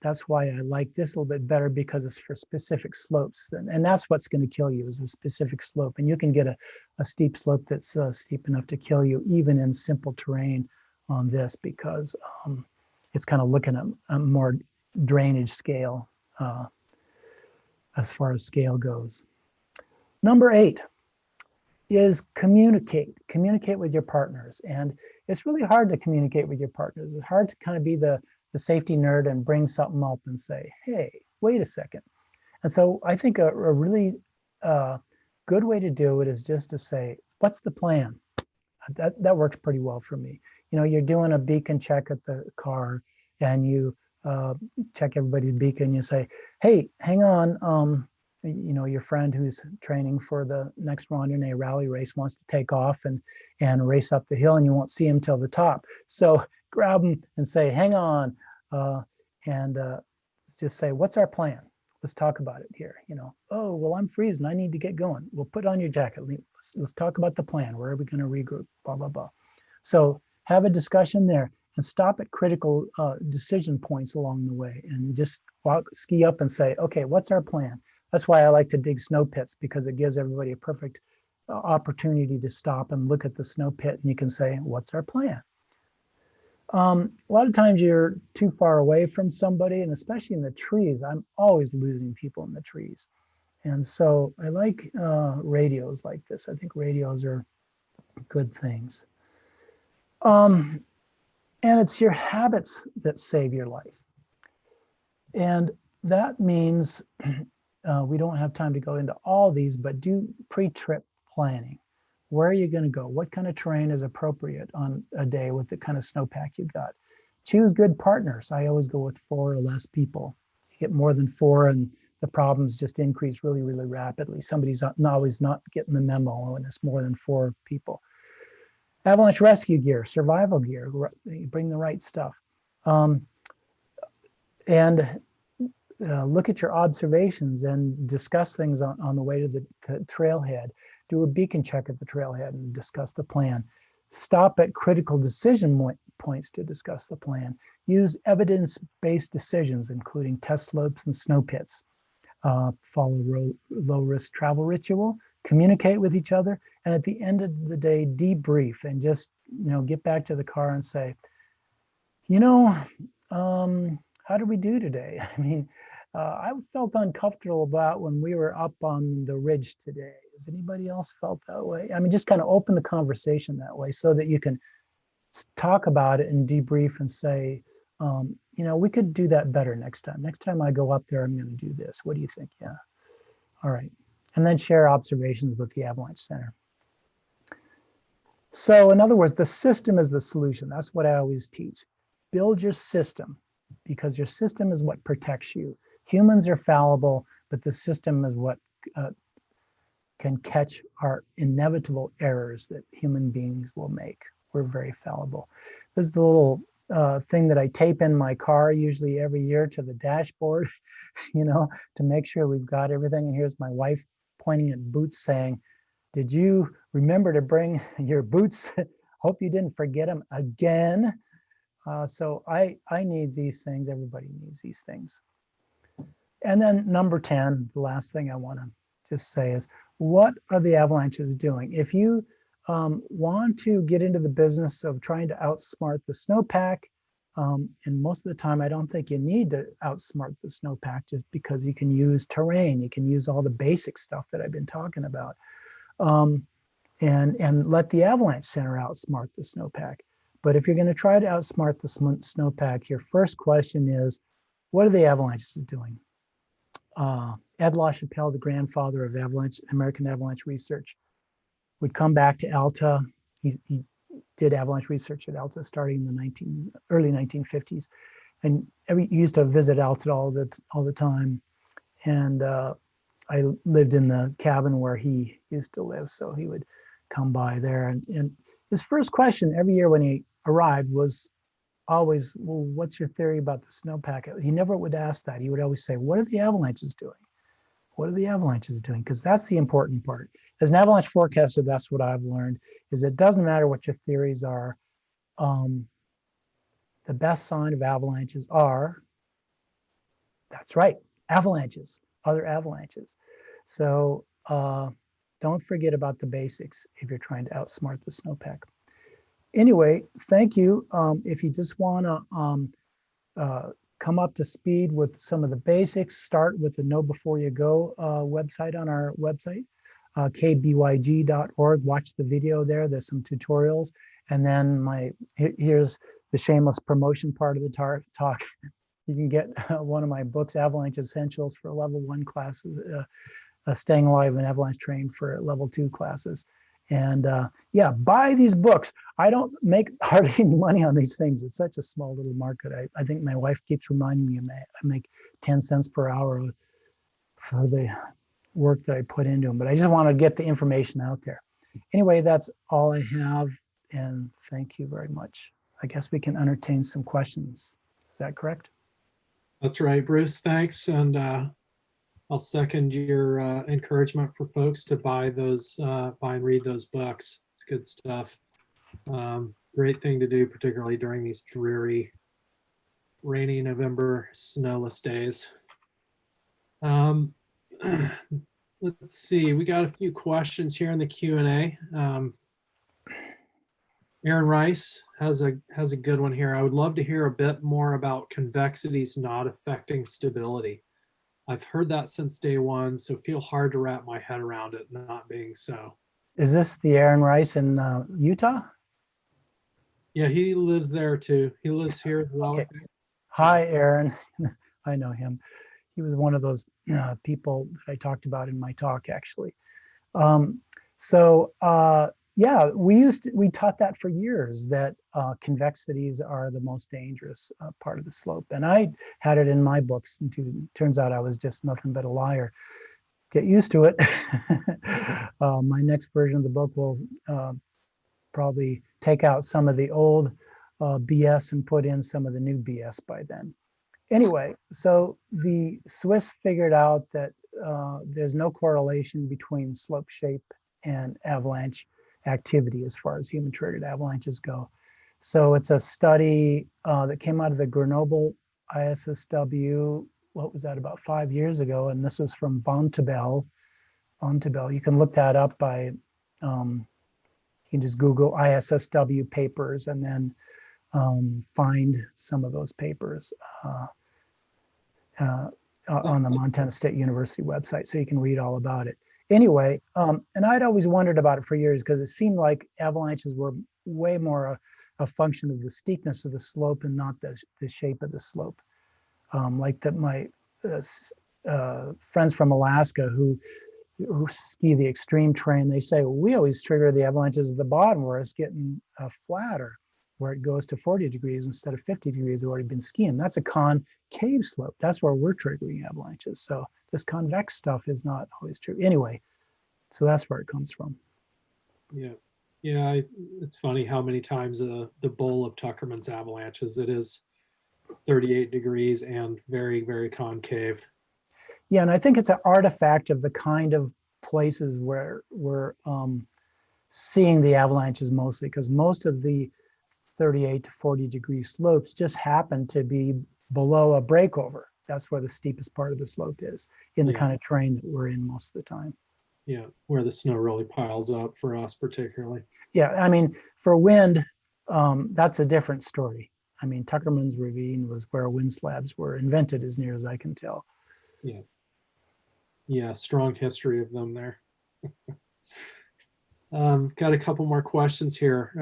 that's why I like this a little bit better, because it's for specific slopes, and that's what's going to kill you, is a specific slope. And you can get a steep slope that's steep enough to kill you even in simple terrain on this, because it's kind of looking at a more drainage scale as far as scale goes. Number 8 is communicate with your partners. And it's really hard to communicate with your partners. It's hard to kind of be the safety nerd and bring something up and say, hey, wait a second. And so I think a really good way to do it is just to say, what's the plan? That works pretty well for me. You know, you're doing a beacon check at the car, and you check everybody's beacon. You say, hey, hang on. You know, your friend who's training for the next Randonnée rally race wants to take off and race up the hill, and you won't see him till the top. So grab him and say, hang on, and just say, what's our plan? Let's talk about it here. You know, oh, well, I'm freezing. I need to get going. Well, put on your jacket. Let's talk about the plan. Where are we going to regroup? Blah, blah, blah. So have a discussion there and stop at critical decision points along the way, and just ski up and say, okay, what's our plan? That's why I like to dig snow pits, because it gives everybody a perfect opportunity to stop and look at the snow pit, and you can say, what's our plan? A lot of times you're too far away from somebody, and especially in the trees, I'm always losing people in the trees. And so I like radios like this. I think radios are good things. And it's your habits that save your life. And that means we don't have time to go into all these, but do pre-trip planning. Where are you going to go? What kind of terrain is appropriate on a day with the kind of snowpack you got? Choose good partners. I always go with 4 or less people. You get more than 4 and the problems just increase really, really rapidly. Somebody's always not getting the memo when it's more than 4 people. Avalanche rescue gear, survival gear, bring the right stuff. And look at your observations and discuss things on the way to the trailhead. Do a beacon check at the trailhead and discuss the plan. Stop at critical decision points to discuss the plan. Use evidence-based decisions, including test slopes and snow pits. Follow low-risk travel ritual. Communicate with each other. And at the end of the day, debrief and just, you know, get back to the car and say, you know, how did we do today? I mean, I felt uncomfortable about when we were up on the ridge today. Has anybody else felt that way? I mean, just kind of open the conversation that way so that you can talk about it and debrief and say, you know, we could do that better next time. Next time I go up there, I'm going to do this. What do you think? Yeah. All right. And then share observations with the Avalanche Center. So in other words, the system is the solution. That's what I always teach. Build your system, because your system is what protects you. Humans are fallible, but the system is what can catch our inevitable errors that human beings will make. We're very fallible. This is the little thing that I tape in my car usually every year to the dashboard, you know, to make sure we've got everything. And here's my wife pointing at boots saying, did you remember to bring your boots? Hope you didn't forget them again. So I need these things. Everybody needs these things. And then number 10, the last thing I want to just say is, what are the avalanches doing? If you want to get into the business of trying to outsmart the snowpack, and most of the time I don't think you need to outsmart the snowpack, just because you can use terrain, you can use all the basic stuff that I've been talking about, and let the Avalanche Center outsmart the snowpack. But if you're going to try to outsmart the snowpack, your first question is, what are the avalanches doing? Ed LaChapelle, the grandfather of American avalanche research, would come back to Alta. He did avalanche research at Alta starting in the early 1950s, and he used to visit Alta all the time. And I lived in the cabin where he used to live, so he would come by there. And his first question every year when he arrived was always, well, what's your theory about the snowpack? He never would ask that. He would always say, what are the avalanches doing? What are the avalanches doing? Because that's the important part. As an avalanche forecaster, that's what I've learned, is it doesn't matter what your theories are. The best sign of avalanches are, that's right, avalanches, other avalanches. So don't forget about the basics if you're trying to outsmart the snowpack. Anyway, thank you. If you just want to come up to speed with some of the basics, start with the Know Before You Go website on our website, kbyg.org. Watch the video there. There's some tutorials. And then here's the shameless promotion part of the talk. You can get one of my books, Avalanche Essentials for level 1 classes, Staying Alive in Avalanche Terrain for level 2 classes. And yeah, buy these books. I don't make hardly any money on these things. It's such a small little market. I think my wife keeps reminding me I make 10 cents per hour for the work that I put into them. But I just want to get the information out there. Anyway, that's all I have. And thank you very much. I guess we can entertain some questions. Is that correct? That's right, Bruce. Thanks. And I'll second your encouragement for folks to buy and read those books. It's good stuff. Great thing to do, particularly during these dreary, rainy November snowless days. Let's see, we got a few questions here in the Q&A. Aaron Rice has a good one here. I would love to hear a bit more about convexities not affecting stability. I've heard that since day one, so feel hard to wrap my head around it not being so. Is this the Aaron Rice in Utah? Yeah, he lives there too. He lives here as well. Okay. Hi, Aaron. I know him. He was one of those people that I talked about in my talk, actually. Yeah, we taught that for years, that convexities are the most dangerous part of the slope. And I had it in my books. Turns out I was just nothing but a liar. Get used to it. My next version of the book will probably take out some of the old BS and put in some of the new BS by then. Anyway, so the Swiss figured out that there's no correlation between slope shape and avalanche activity as far as human triggered avalanches go. So it's a study that came out of the Grenoble ISSW, what was that, about 5 years ago, and this was from Van Tabel. You can look that up by, you can just Google ISSW papers and then find some of those papers on the Montana State University website, so you can read all about it. Anyway, and I'd always wondered about it for years because it seemed like avalanches were way more a function of the steepness of the slope and not the shape of the slope. Like that, my friends from Alaska who ski the extreme terrain, they say, well, we always trigger the avalanches at the bottom where it's getting flatter, where it goes to 40 degrees instead of 50 degrees they've already been skiing. That's a concave slope. That's where we're triggering avalanches. So this convex stuff is not always true. Anyway, so that's where it comes from. Yeah. It's funny how many times the bowl of Tuckerman's avalanches, it is 38 degrees and very, very concave. Yeah, and I think it's an artifact of the kind of places where we're seeing the avalanches mostly, because most of the 38 to 40 degree slopes just happen to be below a breakover. That's where the steepest part of the slope is in the kind of terrain that we're in most of the time. Yeah, where the snow really piles up for us particularly. Yeah, I mean, for wind, that's a different story. I mean, Tuckerman's ravine was where wind slabs were invented, as near as I can tell. Yeah, strong history of them there. Got a couple more questions here.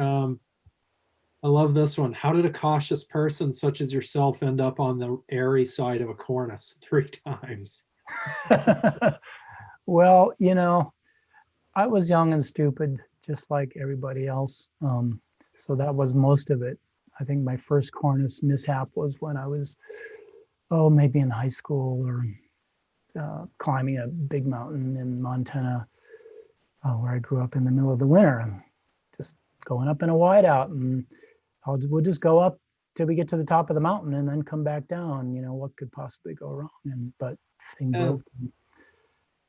I love this one. How did a cautious person such as yourself end up on the airy side of a cornice 3 times? Well, you know, I was young and stupid, just like everybody else. So that was most of it. I think my first cornice mishap was when I was, maybe in high school or climbing a big mountain in Montana, where I grew up in the middle of the winter, and just going up in a whiteout, and we'll just go up till we get to the top of the mountain and then come back down. You know, what could possibly go wrong? But thing broke.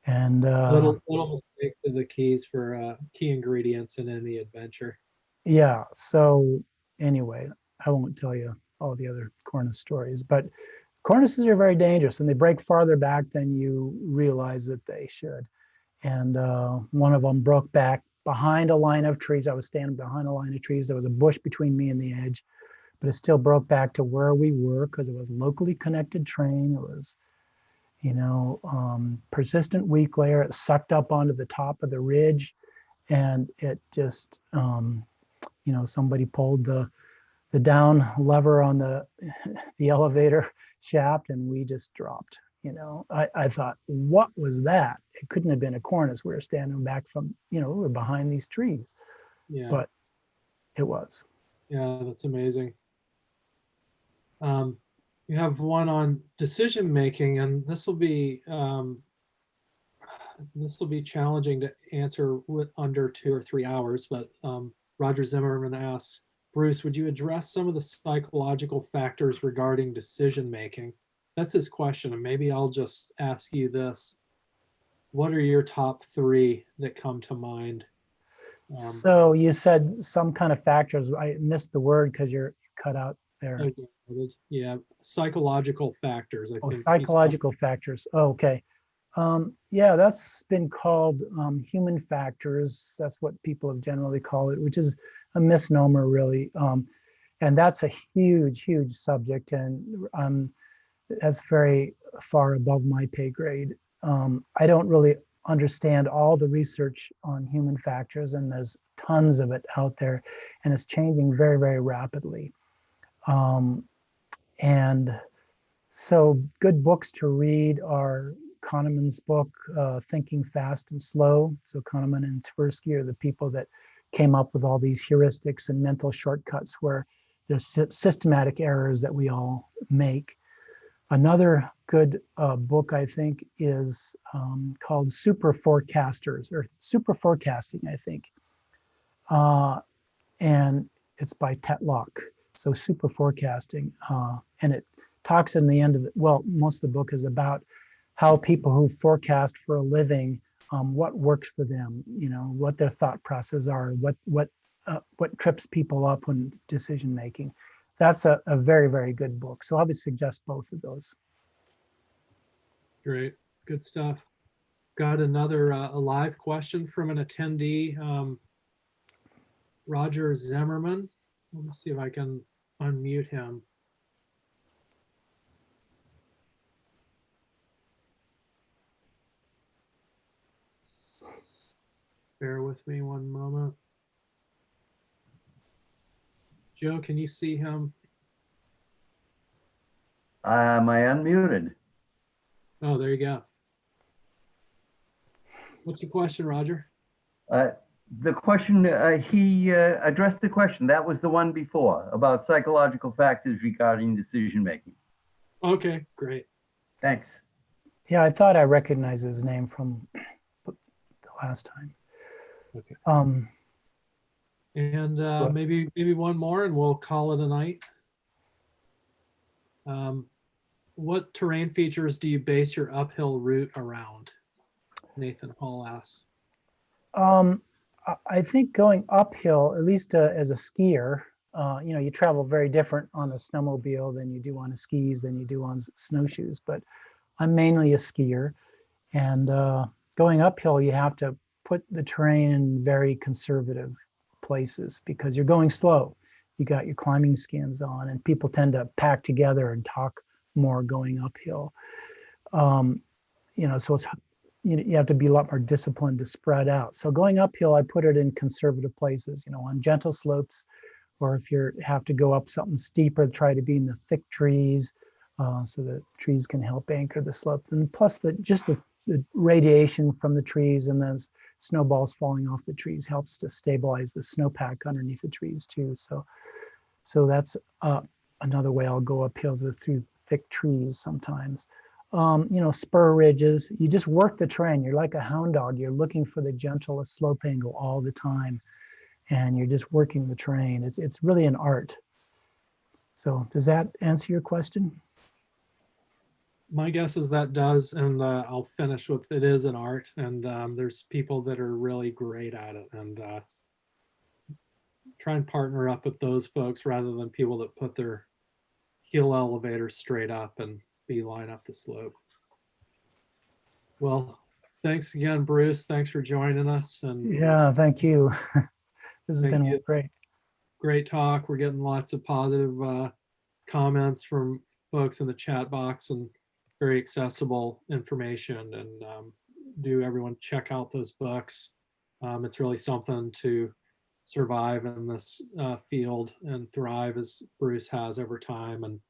And little mistakes are the keys for key ingredients in any adventure. yeah. So anyway, I won't tell you all the other cornice stories, but cornices are very dangerous, and they break farther back than you realize that they should. And one of them broke back behind a line of trees. I was standing behind a line of trees. There was a bush between me and the edge, but it still broke back to where we were because it was locally connected terrain. It was, you know, persistent weak layer. It sucked up onto the top of the ridge, and it just, you know, somebody pulled the down lever on the elevator shaft, and we just dropped. You know, I thought, what was that? It couldn't have been a cornice. We were standing back from, you know, we were behind these trees. Yeah. But it was. Yeah, that's amazing. You have one on decision making, and this will be challenging to answer with under 2 or 3 hours. But Roger Zimmerman asks, Bruce, would you address some of the psychological factors regarding decision making? That's his question, and maybe I'll just ask you this: what are your top 3 that come to mind? So you said some kind of factors. I missed the word because you're cut out there. Yeah, psychological factors. I think psychological factors. Oh, okay. Yeah, that's been called human factors. That's what people have generally called it, which is a misnomer, really. And that's a huge, huge subject, and that's very far above my pay grade. I don't really understand all the research on human factors, and there's tons of it out there, and it's changing very, very rapidly. And so good books to read are Kahneman's book, Thinking Fast and Slow. So Kahneman and Tversky are the people that came up with all these heuristics and mental shortcuts where there's systematic errors that we all make. Another good book, I think, is called Super Forecasters, or Super Forecasting, I think. And it's by Tetlock. So Super Forecasting. And it talks in the end of it, well, most of the book is about how people who forecast for a living, what works for them, you know, what their thought processes are, what trips people up when decision making. That's a very, very good book. So I would suggest both of those. Great, good stuff. Got another a live question from an attendee, Roger Zimmerman. Let me see if I can unmute him. Bear with me one moment. Joe, can you see him? Am I unmuted? Oh, there you go. What's your question, Roger? The question, he addressed the question. That was the one before about psychological factors regarding decision making. Okay, great. Thanks. Yeah, I thought I recognized his name from the last time. Okay. But Maybe one more, and we'll call it a night. What terrain features do you base your uphill route around? Nathan Hall asks. I think going uphill, at least as a skier, you know, you travel very different on a snowmobile than you do on a skis than you do on snowshoes. But I'm mainly a skier, and going uphill, you have to put the terrain in very conservative places because you're going slow. You got your climbing skins on, and people tend to pack together and talk more going uphill. You know, so it's, you have to be a lot more disciplined to spread out. So going uphill, I put it in conservative places, you know, on gentle slopes, or if you have to go up something steeper, try to be in the thick trees, so that trees can help anchor the slope. And plus just the radiation from the trees and then snowballs falling off the trees helps to stabilize the snowpack underneath the trees too. So that's another way I'll go uphill is through thick trees sometimes. you know, spur ridges. You just work the terrain. You're like a hound dog. You're looking for the gentlest slope angle all the time, and you're just working the terrain. It's really an art. So does that answer your question? My guess is that does, and I'll finish with it is an art, and there's people that are really great at it, and try and partner up with those folks rather than people that put their heel elevators straight up and beeline up the slope. Well, thanks again, Bruce. Thanks for joining us, and Yeah, thank you. This has Thank been you. great. great talk. We're getting lots of positive comments from folks in the chat box and very accessible information. And do everyone check out those books. It's really something to survive in this field and thrive as Bruce has over time. And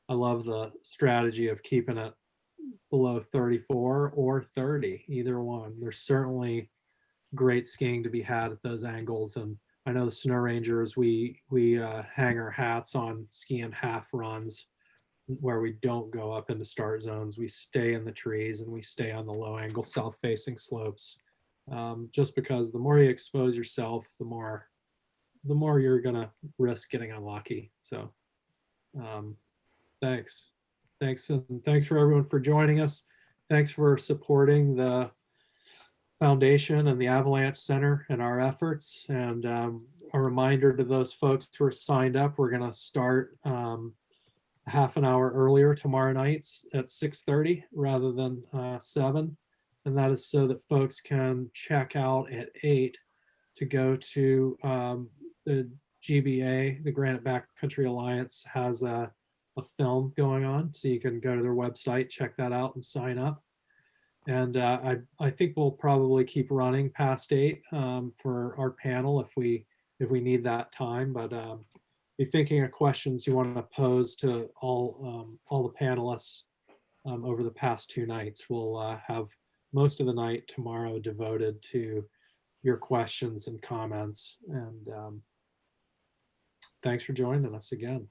I love the strategy of keeping it below 34 or 30, either one. There's certainly great skiing to be had at those angles. And I know the Snow Rangers, we hang our hats on skiing half runs where we don't go up into start zones. We stay in the trees and we stay on the low angle south-facing slopes. Just because the more you expose yourself, the more you're gonna risk getting unlucky. So thanks. And thanks for everyone for joining us. Thanks for supporting the Foundation and the Avalanche Center and our efforts. And a reminder to those folks who are signed up, we're going to start half an hour earlier tomorrow nights at 6:30 rather than 7. And that is so that folks can check out at 8 to go to the GBA, the Granite Backcountry Alliance has a film going on. So you can go to their website, check that out and sign up. And I think we'll probably keep running past 8 for our panel if we need that time. But be thinking of questions you want to pose to all the panelists over the past 2 nights. We'll have most of the night tomorrow devoted to your questions and comments. And thanks for joining us again.